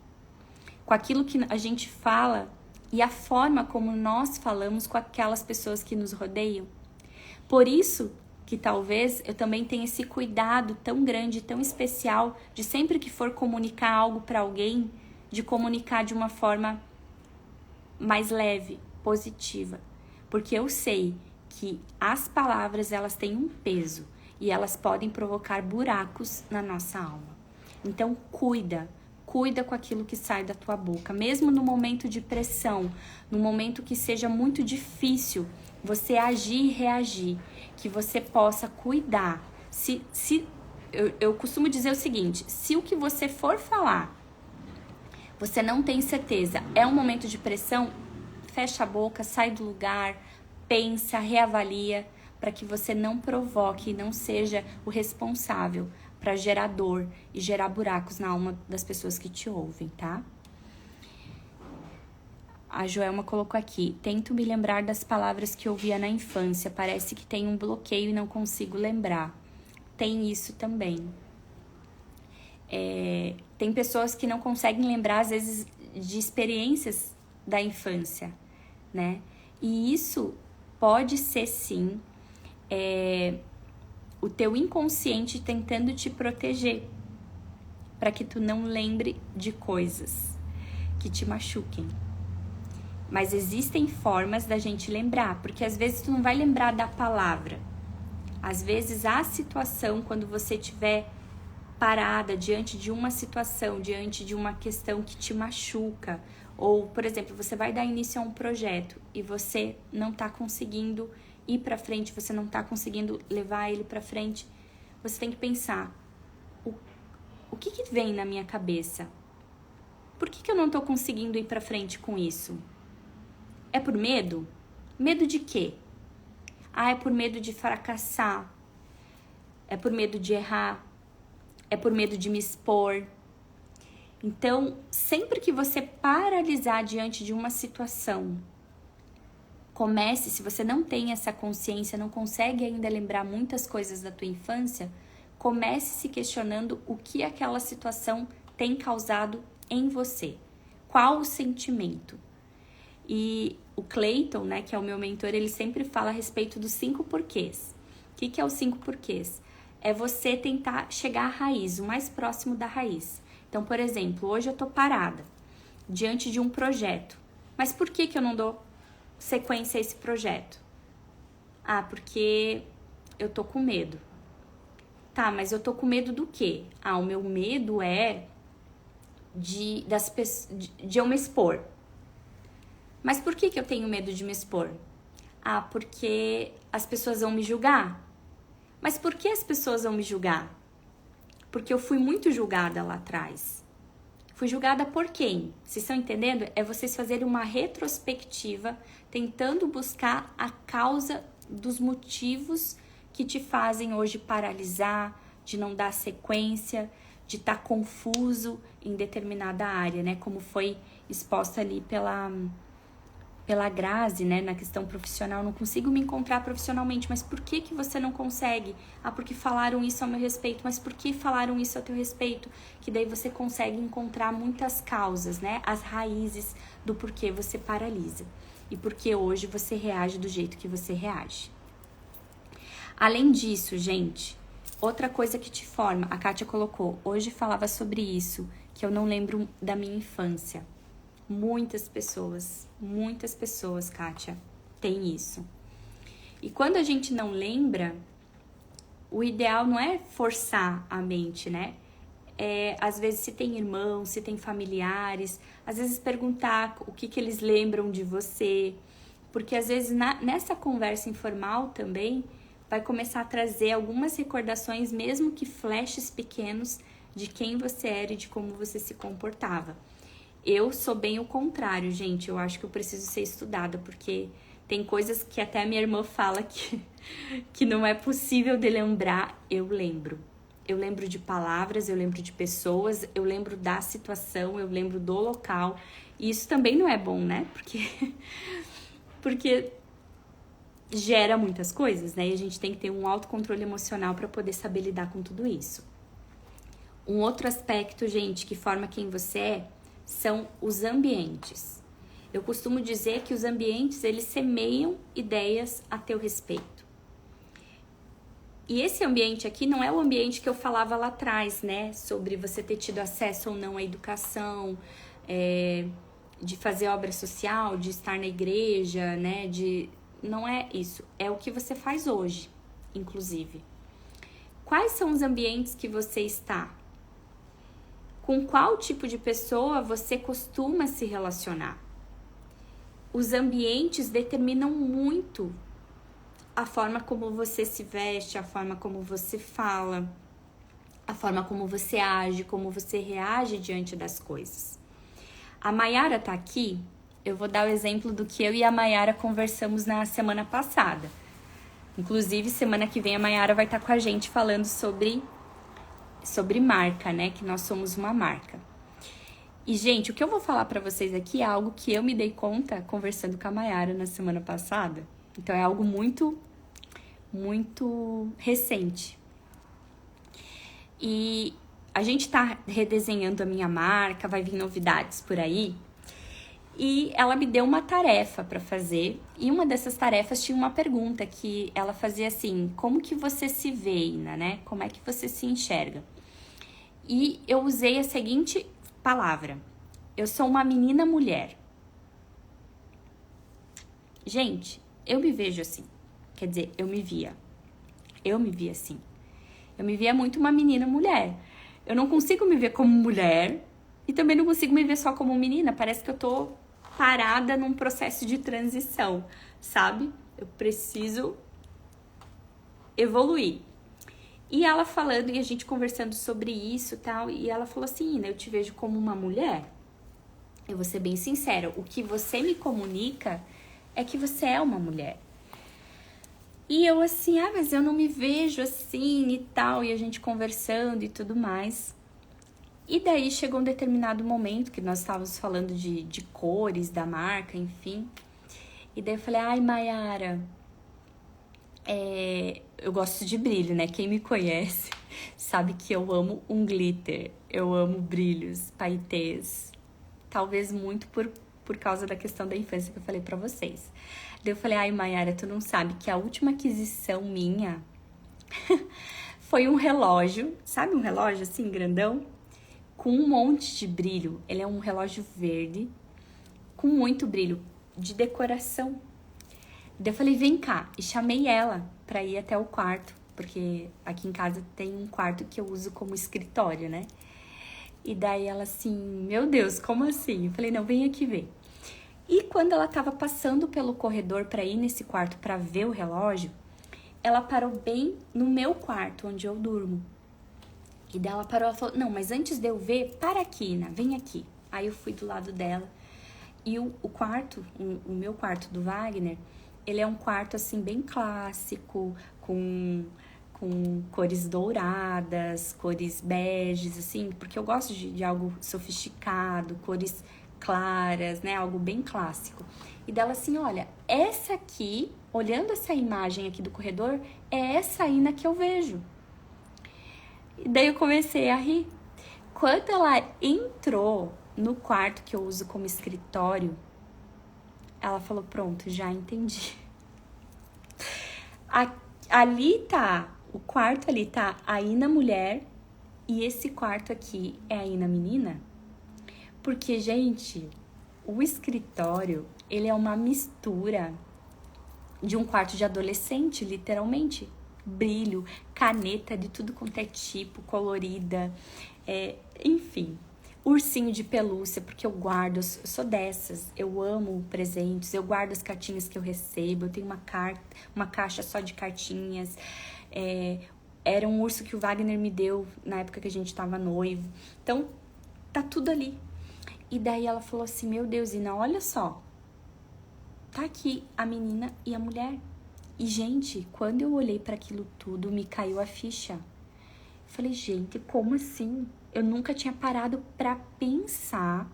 com aquilo que a gente fala e a forma como nós falamos com aquelas pessoas que nos rodeiam. Por isso que talvez eu também tenha esse cuidado tão grande, tão especial, de sempre que for comunicar algo para alguém, de comunicar de uma forma mais leve, positiva. Porque eu sei que as palavras, elas têm um peso e elas podem provocar buracos na nossa alma. Então, cuida com aquilo que sai da tua boca. Mesmo no momento de pressão, no momento que seja muito difícil você agir e reagir, que você possa cuidar. Eu costumo dizer o seguinte, se o que você for falar, você não tem certeza, é um momento de pressão, fecha a boca, sai do lugar, pensa, reavalia, para que você não provoque e não seja o responsável para gerar dor e gerar buracos na alma das pessoas que te ouvem, tá? A Joelma colocou aqui, tento me lembrar das palavras que ouvia na infância, parece que tem um bloqueio e não consigo lembrar. Tem isso também. Tem pessoas que não conseguem lembrar, às vezes, de experiências da infância, né? E isso pode ser, sim, o teu inconsciente tentando te proteger, para que tu não lembre de coisas que te machuquem. Mas existem formas da gente lembrar, porque às vezes tu não vai lembrar da palavra. Às vezes a situação, quando você estiver parada diante de uma situação, diante de uma questão que te machuca, ou, por exemplo, você vai dar início a um projeto e você não está conseguindo ir para frente, você não está conseguindo levar ele para frente, você tem que pensar, o que vem na minha cabeça? Por que eu não estou conseguindo ir para frente com isso? É por medo? Medo de quê? É por medo de fracassar, é por medo de errar, é por medo de me expor. Então, sempre que você paralisar diante de uma situação, comece, se você não tem essa consciência, não consegue ainda lembrar muitas coisas da tua infância, comece se questionando o que aquela situação tem causado em você. Qual o sentimento? E o Clayton, né, que é o meu mentor, ele sempre fala a respeito dos 5 porquês. O que é os 5 porquês? É você tentar chegar à raiz, o mais próximo da raiz. Então, por exemplo, hoje eu tô parada diante de um projeto. Mas por que eu não dou sequência a esse projeto? Porque eu tô com medo. Tá, mas eu tô com medo do quê? O meu medo é de eu me expor. Mas por que eu tenho medo de me expor? Porque as pessoas vão me julgar. Mas por que as pessoas vão me julgar? Porque eu fui muito julgada lá atrás. Fui julgada por quem? Vocês estão entendendo? É vocês fazerem uma retrospectiva, tentando buscar a causa dos motivos que te fazem hoje paralisar, de não dar sequência, de estar confuso em determinada área, né? Como foi exposta ali pela Grazi, né, na questão profissional, não consigo me encontrar profissionalmente, mas por que você não consegue? Porque falaram isso ao meu respeito, mas por que falaram isso ao teu respeito? Que daí você consegue encontrar muitas causas, né, as raízes do porquê você paralisa e porque hoje você reage do jeito que você reage. Além disso, gente, outra coisa que te forma, a Kátia colocou, hoje falava sobre isso, que eu não lembro da minha infância. Muitas pessoas, Kátia, tem isso. E quando a gente não lembra, o ideal não é forçar a mente, né? Às vezes, se tem irmãos, se tem familiares, às vezes perguntar o que eles lembram de você. Porque às vezes nessa conversa informal também vai começar a trazer algumas recordações, mesmo que flashes pequenos, de quem você era e de como você se comportava. Eu sou bem o contrário, gente. Eu acho que eu preciso ser estudada, porque tem coisas que até a minha irmã fala que não é possível de lembrar. Eu lembro. Eu lembro de palavras, eu lembro de pessoas, eu lembro da situação, eu lembro do local. E isso também não é bom, né? porque gera muitas coisas, né? E a gente tem que ter um autocontrole emocional para poder saber lidar com tudo isso. Um outro aspecto, gente, que forma quem você é, são os ambientes. Eu costumo dizer que os ambientes, eles semeiam ideias a teu respeito. E esse ambiente aqui não é o ambiente que eu falava lá atrás, né? Sobre você ter tido acesso ou não à educação, de fazer obra social, de estar na igreja, né? Não é isso, é o que você faz hoje, inclusive. Quais são os ambientes que você está? Com qual tipo de pessoa você costuma se relacionar? Os ambientes determinam muito a forma como você se veste, a forma como você fala, a forma como você age, como você reage diante das coisas. A Mayara tá aqui, eu vou dar o exemplo do que eu e a Mayara conversamos na semana passada. Inclusive, semana que vem a Mayara vai estar com a gente falando sobre marca, né? Que nós somos uma marca. E, gente, o que eu vou falar pra vocês aqui é algo que eu me dei conta conversando com a Mayara na semana passada. Então, é algo muito, muito recente. E a gente tá redesenhando a minha marca, vai vir novidades por aí. E ela me deu uma tarefa pra fazer. E uma dessas tarefas tinha uma pergunta que ela fazia assim: como que você se vê, Ina, né? Como é que você se enxerga? E eu usei a seguinte palavra: eu sou uma menina mulher. Gente, eu me vejo assim. Quer dizer, eu me via assim. Eu me via muito uma menina mulher. Eu não consigo me ver como mulher e também não consigo me ver só como menina. Parece que eu tô parada num processo de transição, sabe? Eu preciso evoluir. E ela falando, e a gente conversando sobre isso e tal, e ela falou assim: Ina, eu te vejo como uma mulher. Eu vou ser bem sincera, o que você me comunica é que você é uma mulher. E eu assim, mas eu não me vejo assim e tal, e a gente conversando e tudo mais. E daí chegou um determinado momento que nós estávamos falando de cores da marca, enfim. E daí eu falei: ai, Mayara, eu gosto de brilho, né? Quem me conhece sabe que eu amo um glitter, eu amo brilhos, paetês. Talvez muito por causa da questão da infância que eu falei pra vocês. Daí eu falei: ai, Mayara, tu não sabe que a última aquisição minha foi um relógio, sabe um relógio assim, grandão? Com um monte de brilho. Ele é um relógio verde, com muito brilho, de decoração. Daí eu falei: vem cá. E chamei ela pra ir até o quarto, porque aqui em casa tem um quarto que eu uso como escritório, né? E daí ela assim: meu Deus, como assim? Eu falei: não, vem aqui ver. E quando ela tava passando pelo corredor pra ir nesse quarto pra ver o relógio, ela parou bem no meu quarto, onde eu durmo. E daí ela parou, ela falou: não, mas antes de eu ver, para aqui, Ina, vem aqui. Aí eu fui do lado dela. E o quarto, o meu quarto do Wagner, ele é um quarto assim bem clássico, com cores douradas, cores beges, assim, porque eu gosto de algo sofisticado, cores claras, né? Algo bem clássico. E dela assim: olha, essa aqui, olhando essa imagem aqui do corredor, é essa Ina que eu vejo. E daí eu comecei a rir. Quando ela entrou no quarto que eu uso como escritório, ela falou: pronto, já entendi. Ali tá, o quarto ali tá a Ina mulher e esse quarto aqui é a Ina menina. Porque, gente, o escritório, ele é uma mistura de um quarto de adolescente, literalmente. Brilho, caneta de tudo quanto é tipo, colorida, enfim. Ursinho de pelúcia, porque eu guardo, eu sou dessas, eu amo presentes, eu guardo as cartinhas que eu recebo, eu tenho uma caixa só de cartinhas. Era um urso que o Wagner me deu na época que a gente tava noivo. Então, tá tudo ali. E daí ela falou assim: meu Deus, Ina, olha só, tá aqui a menina e a mulher. E, gente, quando eu olhei para aquilo tudo, me caiu a ficha. Falei: gente, como assim? Eu nunca tinha parado para pensar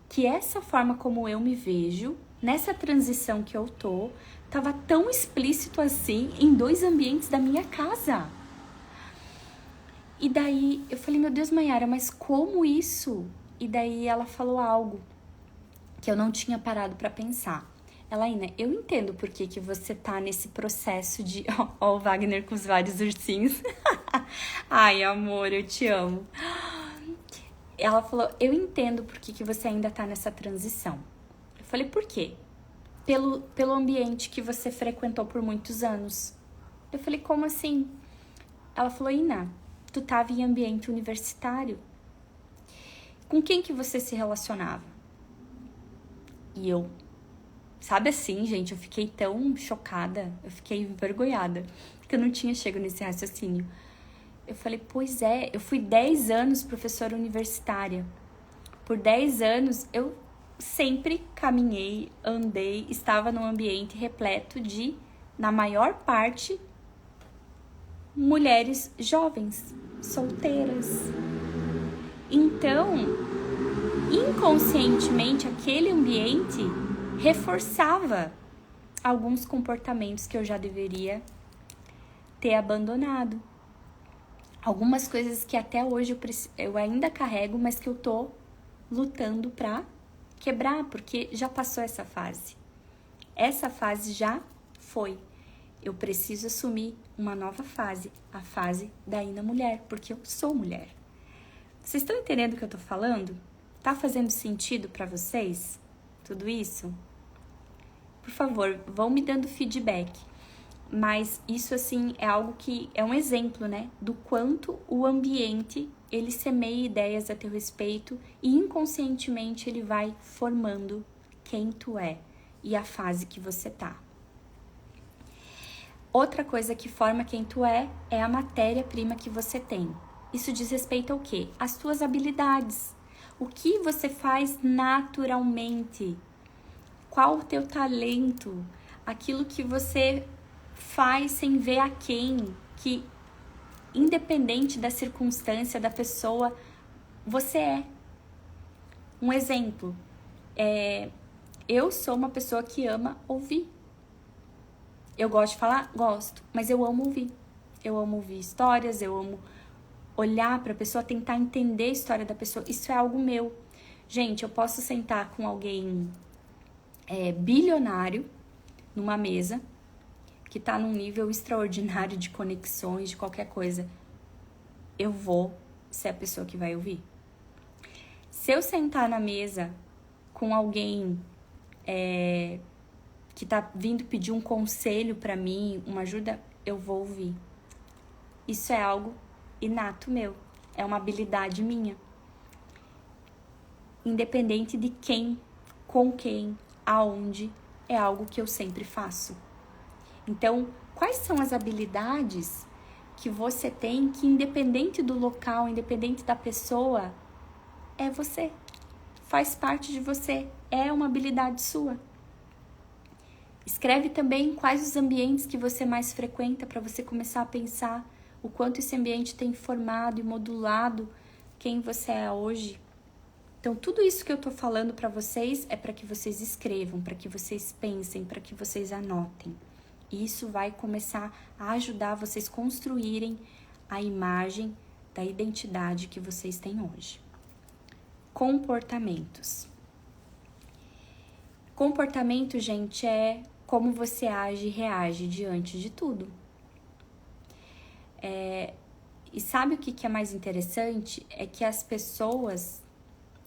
que essa forma como eu me vejo Nessa transição que eu tô, tava tão explícito assim em 2 ambientes da minha casa. E daí eu falei, meu Deus, Mayara, mas como isso? E daí ela falou algo que eu não tinha parado pra pensar. Ela, Ina, eu entendo por que você tá nesse processo de... Ó, o Wagner com os vários ursinhos. Ai, amor, eu te amo. Ela falou, eu entendo por que você ainda tá nessa transição. Eu falei, por quê? Pelo ambiente que você frequentou por muitos anos. Eu falei, como assim? Ela falou, Ina, tu tava em ambiente universitário. Com quem que você se relacionava? E eu, sabe assim, gente, eu fiquei tão chocada, eu fiquei envergonhada, porque eu não tinha chegado nesse raciocínio. Eu falei, pois é, eu fui 10 anos professora universitária. Por 10 anos, eu sempre caminhei, andei, estava num ambiente repleto de, na maior parte, mulheres jovens, solteiras. Então, inconscientemente, aquele ambiente reforçava alguns comportamentos que eu já deveria ter abandonado. Algumas coisas que até hoje eu ainda carrego, mas que eu tô lutando pra quebrar, porque já passou essa fase. Essa fase já foi. Eu preciso assumir uma nova fase, a fase da Ina mulher, porque eu sou mulher. Vocês estão entendendo o que eu tô falando? Tá fazendo sentido pra vocês tudo isso? Por favor, vão me dando feedback. Mas isso, assim, é algo que é um exemplo, né? Do quanto o ambiente, ele semeia ideias a teu respeito e inconscientemente ele vai formando quem tu é e a fase que você tá. Outra coisa que forma quem tu é a matéria-prima que você tem. Isso diz respeito ao quê? As tuas habilidades. O que você faz naturalmente? Qual o teu talento? Aquilo que você faz sem ver a quem, que independente da circunstância da pessoa, você é. Um exemplo, eu sou uma pessoa que ama ouvir. Eu gosto de falar? Gosto, mas eu amo ouvir. Eu amo ouvir histórias, eu amo olhar para a pessoa, tentar entender a história da pessoa. Isso é algo meu. Gente, eu posso sentar com alguém bilionário numa mesa, que tá num nível extraordinário de conexões, de qualquer coisa, eu vou ser a pessoa que vai ouvir. Se eu sentar na mesa com alguém que tá vindo pedir um conselho pra mim, uma ajuda, eu vou ouvir. Isso é algo inato meu, é uma habilidade minha. Independente de quem, com quem, aonde, é algo que eu sempre faço. Então, quais são as habilidades que você tem que, independente do local, independente da pessoa, é você. Faz parte de você. É uma habilidade sua. Escreve também quais os ambientes que você mais frequenta para você começar a pensar o quanto esse ambiente tem formado e modulado quem você é hoje. Então, tudo isso que eu tô falando para vocês é para que vocês escrevam, para que vocês pensem, para que vocês anotem. E isso vai começar a ajudar vocês a construírem a imagem da identidade que vocês têm hoje. Comportamentos. Comportamento, gente, é como você age e reage diante de tudo. E sabe o que é mais interessante? É que as pessoas,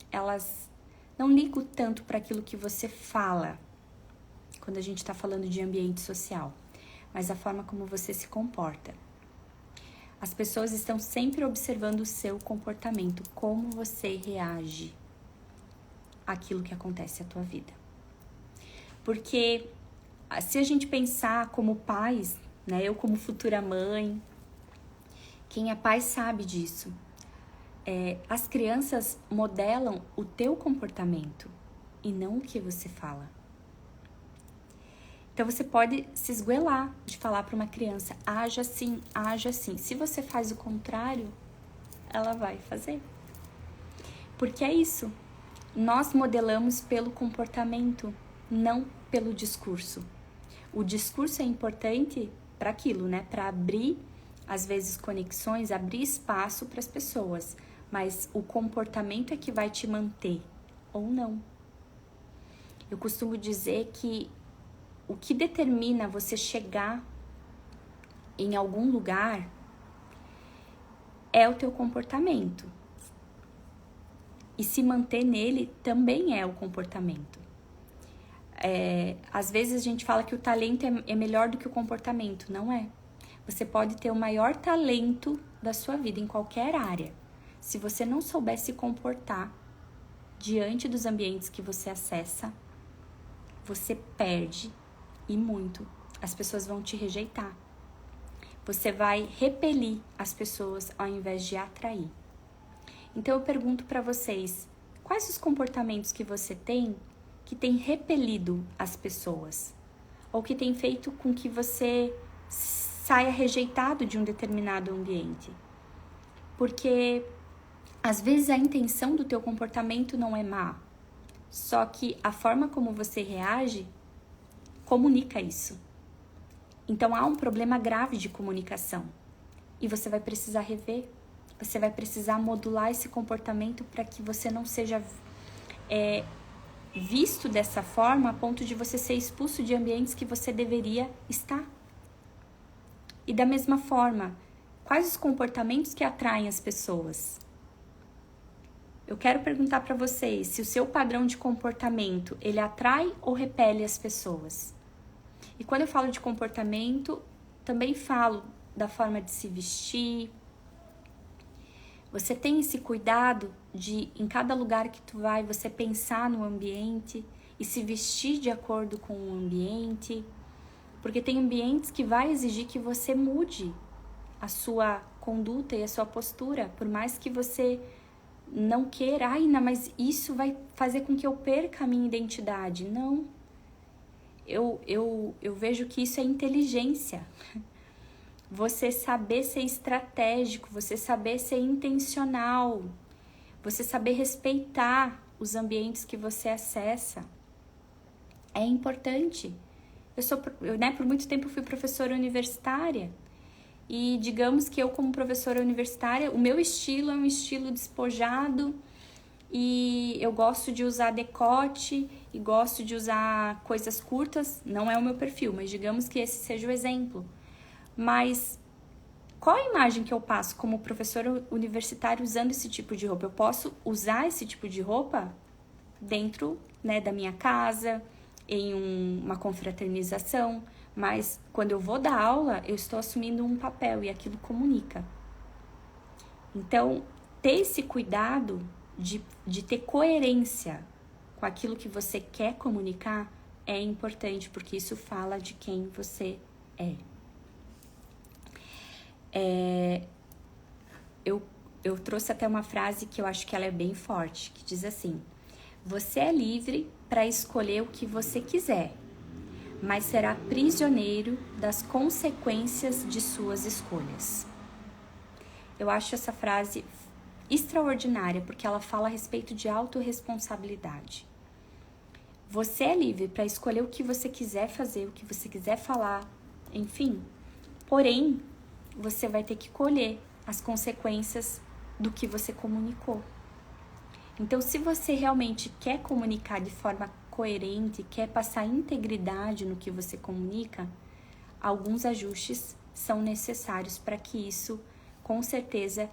elas não ligam tanto para aquilo que você fala, quando a gente está falando de ambiente social, mas a forma como você se comporta. As pessoas estão sempre observando o seu comportamento, como você reage àquilo que acontece na tua vida. Porque se a gente pensar como pais, né, eu como futura mãe, quem é pai sabe disso. As crianças modelam o teu comportamento e não o que você fala. Então, você pode se esgoelar de falar para uma criança, age assim, age assim. Se você faz o contrário, ela vai fazer. Porque é isso. Nós modelamos pelo comportamento, não pelo discurso. O discurso é importante para aquilo, né? Para abrir, às vezes, conexões, abrir espaço para as pessoas. Mas o comportamento é que vai te manter, ou não. Eu costumo dizer que o que determina você chegar em algum lugar é o teu comportamento. E se manter nele também é o comportamento. Às vezes a gente fala que o talento é melhor do que o comportamento. Não é. Você pode ter o maior talento da sua vida em qualquer área. Se você não souber se comportar diante dos ambientes que você acessa, você perde e muito. As pessoas vão te rejeitar. Você vai repelir as pessoas ao invés de atrair. Então eu pergunto para vocês, quais os comportamentos que você tem que tem repelido as pessoas? Ou que tem feito com que você saia rejeitado de um determinado ambiente? Porque às vezes a intenção do teu comportamento não é má, só que a forma como você reage comunica isso. Então há um problema grave de comunicação e você vai precisar rever, você vai precisar modular esse comportamento para que você não seja visto dessa forma a ponto de você ser expulso de ambientes que você deveria estar. E da mesma forma, quais os comportamentos que atraem as pessoas? Eu quero perguntar para vocês se o seu padrão de comportamento, ele atrai ou repele as pessoas? E quando eu falo de comportamento, também falo da forma de se vestir. Você tem esse cuidado de, em cada lugar que tu vai, você pensar no ambiente e se vestir de acordo com o ambiente? Porque tem ambientes que vai exigir que você mude a sua conduta e a sua postura, por mais que você não queira, mas isso vai fazer com que eu perca a minha identidade. Não. Eu vejo que isso é inteligência. Você saber ser estratégico, você saber ser intencional, você saber respeitar os ambientes que você acessa. É importante. Por muito tempo fui professora universitária e digamos que eu, como professora universitária, o meu estilo é um estilo despojado e eu gosto de usar decote e gosto de usar coisas curtas. Não é o meu perfil, mas digamos que esse seja o exemplo. Mas qual a imagem que eu passo como professora universitária usando esse tipo de roupa? Eu posso usar esse tipo de roupa dentro, né, da minha casa, em uma confraternização, mas quando eu vou dar aula, eu estou assumindo um papel e aquilo comunica. Então, ter esse cuidado de ter coerência com aquilo que você quer comunicar é importante, porque isso fala de quem você é. Eu trouxe até uma frase que eu acho que ela é bem forte, que diz assim: você é livre para escolher o que você quiser, mas será prisioneiro das consequências de suas escolhas. Eu acho essa frase extraordinária, porque ela fala a respeito de autorresponsabilidade. Você é livre para escolher o que você quiser fazer, o que você quiser falar, enfim. Porém, você vai ter que colher as consequências do que você comunicou. Então, se você realmente quer comunicar de forma coerente, quer passar integridade no que você comunica, alguns ajustes são necessários para que isso, com certeza,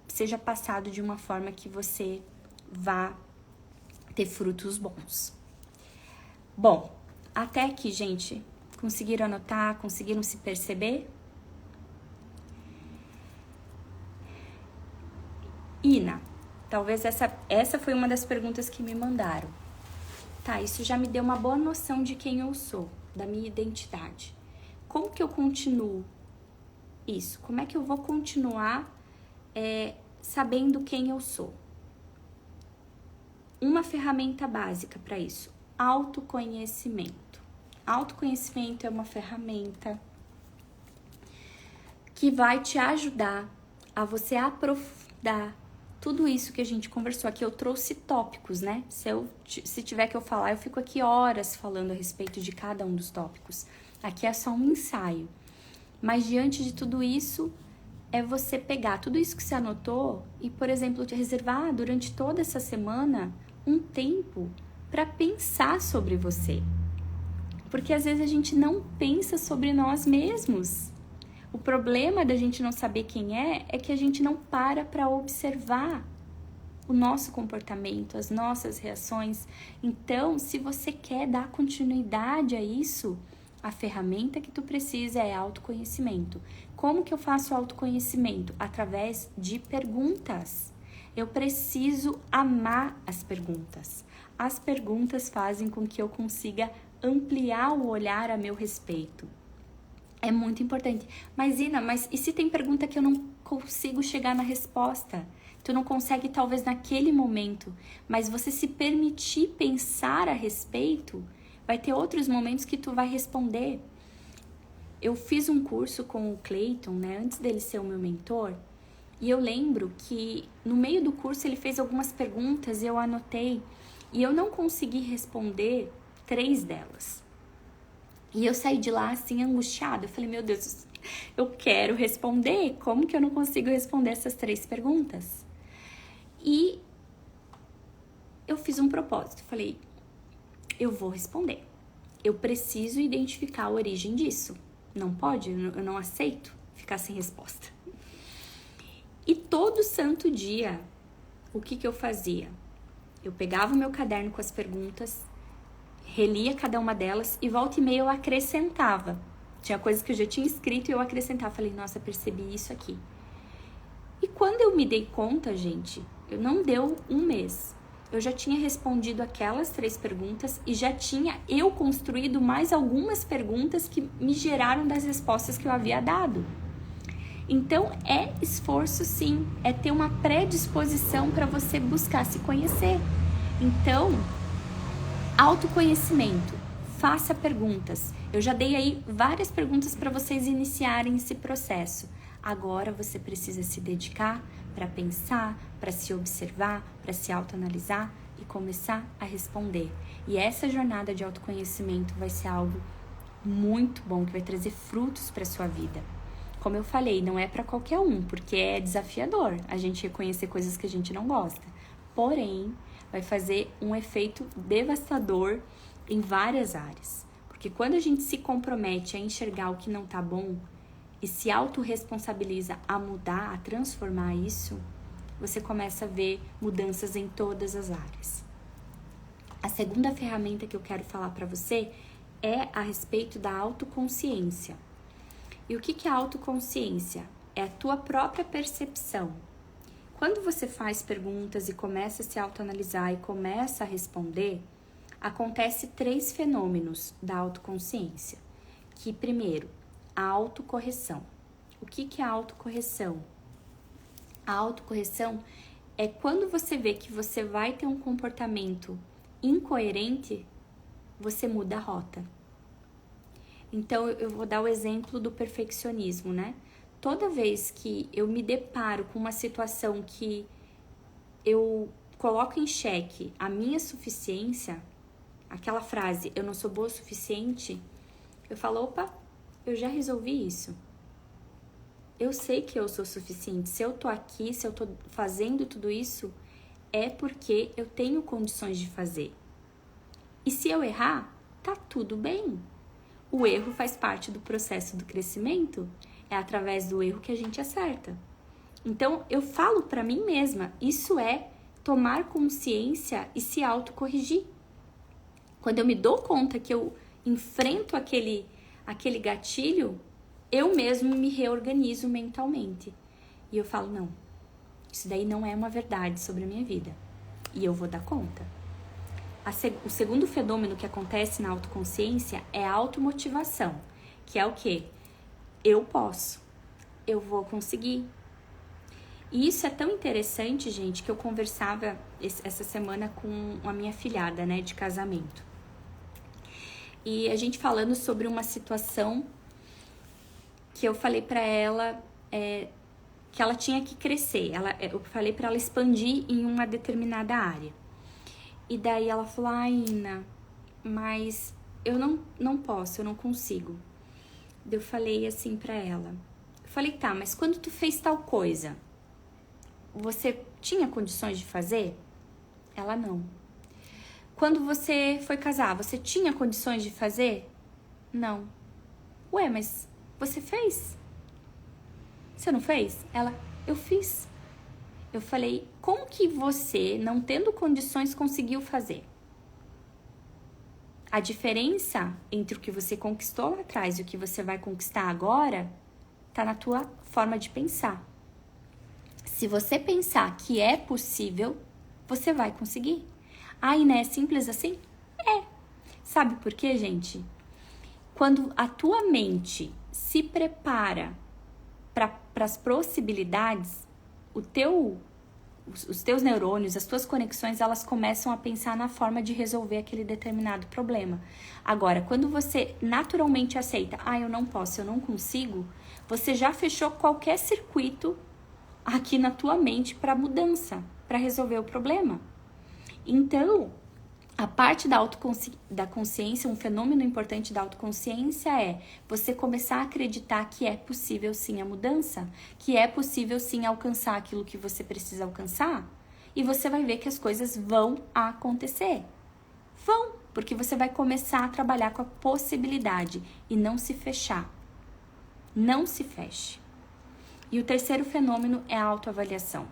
seja passado de uma forma que você vá ter frutos bons. Bom, até aqui, gente, conseguiram anotar, conseguiram se perceber? Ina, talvez essa foi uma das perguntas que me mandaram. Tá, isso já me deu uma boa noção de quem eu sou, da minha identidade. Como que eu continuo isso? Como é que eu vou continuar sabendo quem eu sou? Uma ferramenta básica para isso: autoconhecimento. Autoconhecimento é uma ferramenta que vai te ajudar a você aprofundar tudo isso que a gente conversou aqui. Eu trouxe tópicos, né? Se tiver que eu falar, eu fico aqui horas falando a respeito de cada um dos tópicos. Aqui é só um ensaio. Mas diante de tudo isso, é você pegar tudo isso que você anotou e, por exemplo, te reservar durante toda essa semana um tempo para pensar sobre você. Porque às vezes a gente não pensa sobre nós mesmos. O problema da gente não saber quem é que a gente não para observar o nosso comportamento, as nossas reações. Então, se você quer dar continuidade a isso, a ferramenta que tu precisa é autoconhecimento. Como que eu faço autoconhecimento? Através de perguntas. Eu preciso amar as perguntas. As perguntas fazem com que eu consiga ampliar o olhar a meu respeito. É muito importante. Mas, Ina, e se tem pergunta que eu não consigo chegar na resposta? Tu não consegue, talvez, naquele momento, mas você se permitir pensar a respeito, vai ter outros momentos que tu vai responder. Eu fiz um curso com o Clayton, né, antes dele ser o meu mentor, e eu lembro que no meio do curso ele fez algumas perguntas e eu anotei, e eu não consegui responder 3 delas. E eu saí de lá assim angustiada. Eu falei, meu Deus, eu quero responder. Como que eu não consigo responder essas 3 perguntas? E eu fiz um propósito. Falei, eu vou responder. Eu preciso identificar a origem disso. Não pode, eu não aceito ficar sem resposta. E todo santo dia, o que eu fazia? Eu pegava o meu caderno com as perguntas, relia cada uma delas e volta e meia eu acrescentava. Tinha coisas que eu já tinha escrito e eu acrescentava. Falei, nossa, percebi isso aqui. E quando eu me dei conta, gente, eu não deu um mês. Eu já tinha respondido aquelas 3 perguntas e já tinha eu construído mais algumas perguntas que me geraram das respostas que eu havia dado. Então, é esforço sim, é ter uma predisposição para você buscar se conhecer. Então, autoconhecimento, faça perguntas. Eu já dei aí várias perguntas para vocês iniciarem esse processo. Agora você precisa se dedicar para pensar, para se observar, para se autoanalisar e começar a responder. E essa jornada de autoconhecimento vai ser algo muito bom, que vai trazer frutos para sua vida. Como eu falei, não é para qualquer um, porque é desafiador a gente reconhecer coisas que a gente não gosta. Porém, vai fazer um efeito devastador em várias áreas. Porque quando a gente se compromete a enxergar o que não tá bom e se autorresponsabiliza a mudar, a transformar isso, você começa a ver mudanças em todas as áreas. A segunda ferramenta que eu quero falar para você é a respeito da autoconsciência. E o que é a autoconsciência? É a tua própria percepção. Quando você faz perguntas e começa a se autoanalisar e começa a responder, acontece 3 fenômenos da autoconsciência. Que, primeiro, a autocorreção. O que é a autocorreção? A autocorreção é quando você vê que você vai ter um comportamento incoerente, você muda a rota. Então, eu vou dar o exemplo do perfeccionismo, né? Toda vez que eu me deparo com uma situação que eu coloco em xeque a minha suficiência, aquela frase, eu não sou boa o suficiente, eu falo, opa, eu já resolvi isso. Eu sei que eu sou suficiente. Se eu tô aqui, se eu tô fazendo tudo isso, é porque eu tenho condições de fazer. E se eu errar, tá tudo bem. O erro faz parte do processo do crescimento. É através do erro que a gente acerta. Então, eu falo pra mim mesma, isso é tomar consciência e se autocorrigir. Quando eu me dou conta que eu enfrento aquele gatilho, eu mesmo me reorganizo mentalmente. E eu falo, não, isso daí não é uma verdade sobre a minha vida. E eu vou dar conta. O segundo fenômeno que acontece na autoconsciência é a automotivação, que é o quê? Eu posso, eu vou conseguir. E isso é tão interessante, gente, que eu conversava essa semana com a minha filhada, né, de casamento. E a gente falando sobre uma situação que eu falei pra ela, que ela tinha que crescer. Eu falei para ela expandir em uma determinada área. E daí ela falou, Ina, mas eu não posso, eu não consigo. Eu falei assim pra ela. Eu falei, tá, mas quando tu fez tal coisa, você tinha condições de fazer? Ela não. Quando você foi casar, você tinha condições de fazer? Não. Ué, mas você fez? Você não fez? Ela, eu fiz. Eu falei, como que você, não tendo condições, conseguiu fazer? A diferença entre o que você conquistou lá atrás e o que você vai conquistar agora tá na tua forma de pensar. Se você pensar que é possível, você vai conseguir. Ai, né? É simples assim? É. Sabe por quê, gente? Quando a tua mente se prepara para as possibilidades, os teus neurônios, as tuas conexões, elas começam a pensar na forma de resolver aquele determinado problema. Agora, quando você naturalmente aceita, eu não posso, eu não consigo, você já fechou qualquer circuito aqui na tua mente para mudança, para resolver o problema. Então, a parte da consciência, um fenômeno importante da autoconsciência é você começar a acreditar que é possível sim a mudança, que é possível sim alcançar aquilo que você precisa alcançar, e você vai ver que as coisas vão acontecer. Vão, porque você vai começar a trabalhar com a possibilidade e não se fechar. Não se feche. E o terceiro fenômeno é a autoavaliação.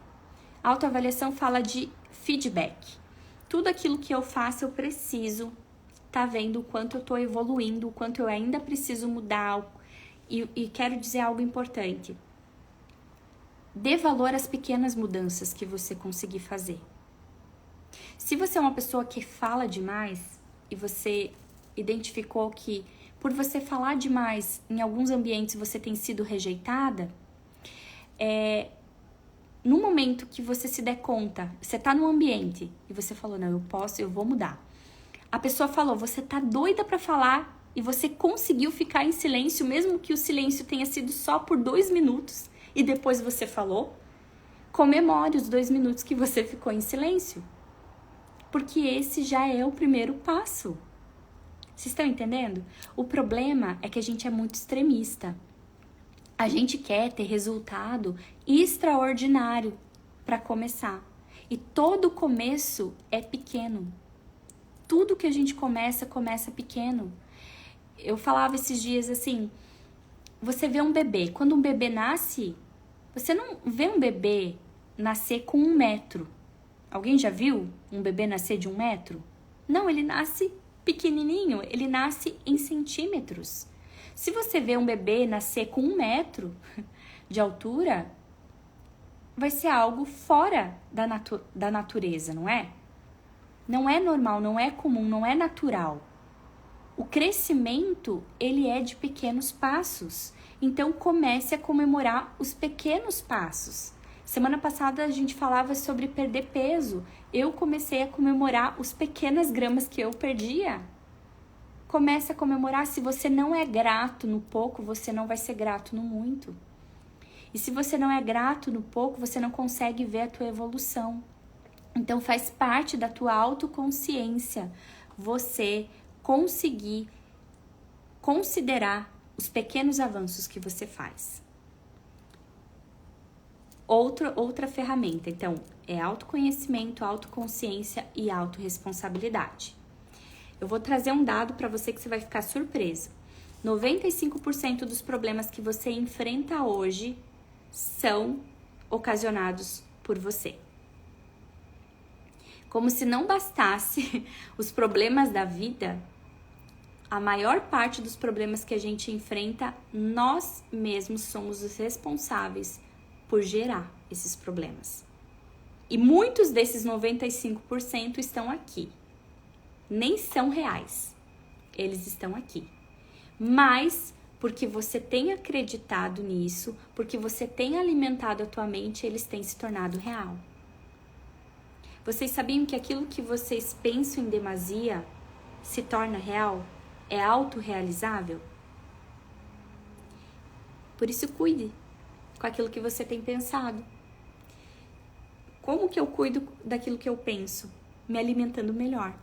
A autoavaliação fala de feedback. Tudo aquilo que eu faço, eu preciso tá vendo o quanto eu tô evoluindo, o quanto eu ainda preciso mudar. E quero dizer algo importante. Dê valor às pequenas mudanças que você conseguir fazer. Se você é uma pessoa que fala demais e você identificou que por você falar demais em alguns ambientes você tem sido rejeitada, no momento que você se der conta, você tá no ambiente e você falou, não, eu vou mudar. A pessoa falou, você tá doida pra falar e você conseguiu ficar em silêncio, mesmo que o silêncio tenha sido só por 2 minutos e depois você falou, comemore os 2 minutos que você ficou em silêncio. Porque esse já é o primeiro passo. Vocês estão entendendo? O problema é que a gente é muito extremista. A gente quer ter resultado extraordinário para começar. E todo começo é pequeno. Tudo que a gente começa pequeno. Eu falava esses dias assim, você vê um bebê. Quando um bebê nasce, você não vê um bebê nascer com 1 metro. Alguém já viu um bebê nascer de 1 metro? Não, ele nasce pequenininho, ele nasce em centímetros. Se você vê um bebê nascer com 1 metro de altura, vai ser algo fora da natureza, não é? Não é normal, não é comum, não é natural. O crescimento, ele é de pequenos passos. Então, comece a comemorar os pequenos passos. Semana passada a gente falava sobre perder peso. Eu comecei a comemorar os pequenas gramas que eu perdia. Comece a comemorar. Se você não é grato no pouco, você não vai ser grato no muito. E se você não é grato no pouco, você não consegue ver a tua evolução. Então faz parte da tua autoconsciência você conseguir considerar os pequenos avanços que você faz. Outra ferramenta, então, é autoconhecimento, autoconsciência e autorresponsabilidade. Eu vou trazer um dado para você que você vai ficar surpreso. 95% dos problemas que você enfrenta hoje são ocasionados por você. Como se não bastasse os problemas da vida, a maior parte dos problemas que a gente enfrenta, nós mesmos somos os responsáveis por gerar esses problemas. E muitos desses 95% estão aqui. Nem são reais. Eles estão aqui. Mas porque você tem acreditado nisso, porque você tem alimentado a tua mente, eles têm se tornado real. Vocês sabiam que aquilo que vocês pensam em demasia se torna real? É autorrealizável? Por isso, cuide com aquilo que você tem pensado. Como que eu cuido daquilo que eu penso? Me alimentando melhor.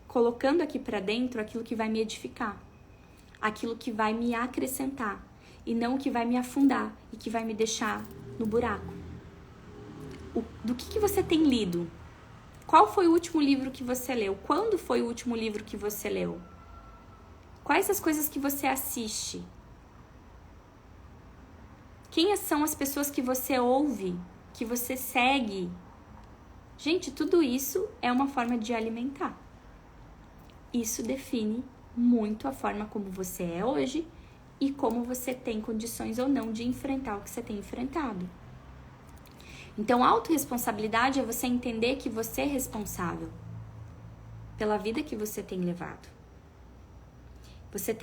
Colocando aqui pra dentro aquilo que vai me edificar. Aquilo que vai me acrescentar. E não o que vai me afundar e que vai me deixar no buraco. Do que você tem lido? Qual foi o último livro que você leu? Quando foi o último livro que você leu? Quais as coisas que você assiste? Quem são as pessoas que você ouve, que você segue? Gente, tudo isso é uma forma de alimentar. Isso define muito a forma como você é hoje e como você tem condições ou não de enfrentar o que você tem enfrentado. Então, autorresponsabilidade é você entender que você é responsável pela vida que você tem levado. Você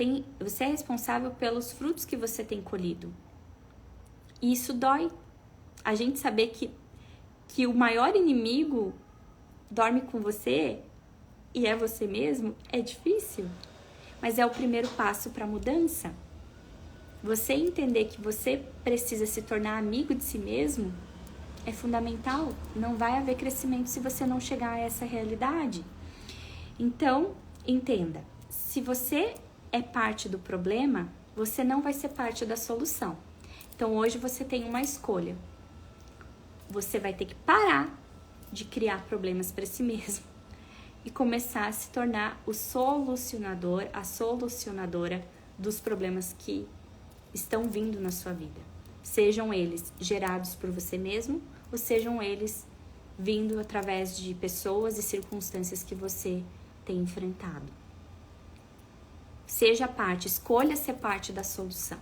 é responsável pelos frutos que você tem colhido. E isso dói. A gente saber que o maior inimigo dorme com você e é você mesmo é difícil. Mas é o primeiro passo para a mudança. Você entender que você precisa se tornar amigo de si mesmo é fundamental. Não vai haver crescimento se você não chegar a essa realidade. Então, entenda. Se você é parte do problema, você não vai ser parte da solução. Então, hoje você tem uma escolha. Você vai ter que parar de criar problemas para si mesmo e começar a se tornar o solucionador, a solucionadora dos problemas que estão vindo na sua vida. Sejam eles gerados por você mesmo ou sejam eles vindo através de pessoas e circunstâncias que você tem enfrentado. Seja parte, escolha ser parte da solução.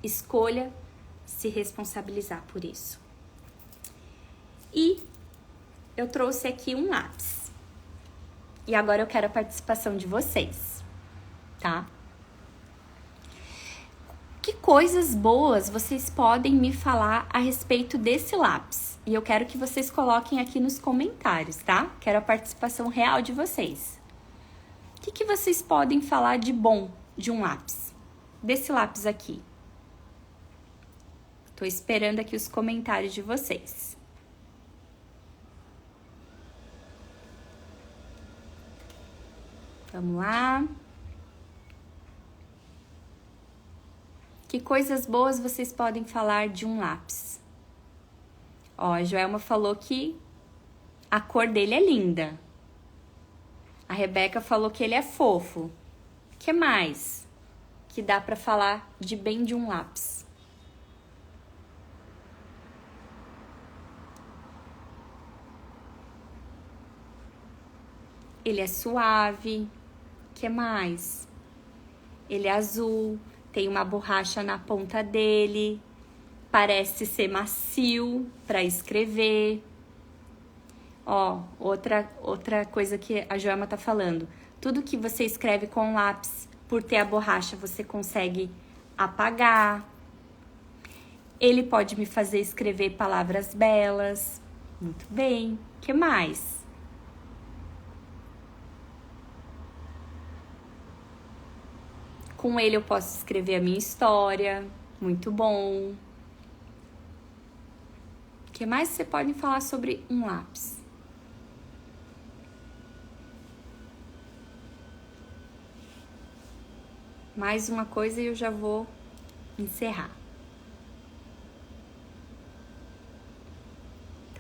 Escolha se responsabilizar por isso. E eu trouxe aqui um lápis. E agora eu quero a participação de vocês, tá? Que coisas boas vocês podem me falar a respeito desse lápis? E eu quero que vocês coloquem aqui nos comentários, tá? Quero a participação real de vocês. O que vocês podem falar de bom de um lápis? Desse lápis aqui. Tô esperando aqui os comentários de vocês. Vamos lá. Que coisas boas vocês podem falar de um lápis? Ó, a Joelma falou que a cor dele é linda. A Rebeca falou que ele é fofo. O que mais que dá pra falar de bem de um lápis? Ele é suave. O que mais? Ele é azul. Tem uma borracha na ponta dele. Parece ser macio para escrever. Ó, outra coisa que a Joelma tá falando. Tudo que você escreve com lápis, por ter a borracha, você consegue apagar. Ele pode me fazer escrever palavras belas. Muito bem. O que mais? Com ele eu posso escrever a minha história. Muito bom. O que mais você pode falar sobre um lápis? Mais uma coisa e eu já vou encerrar.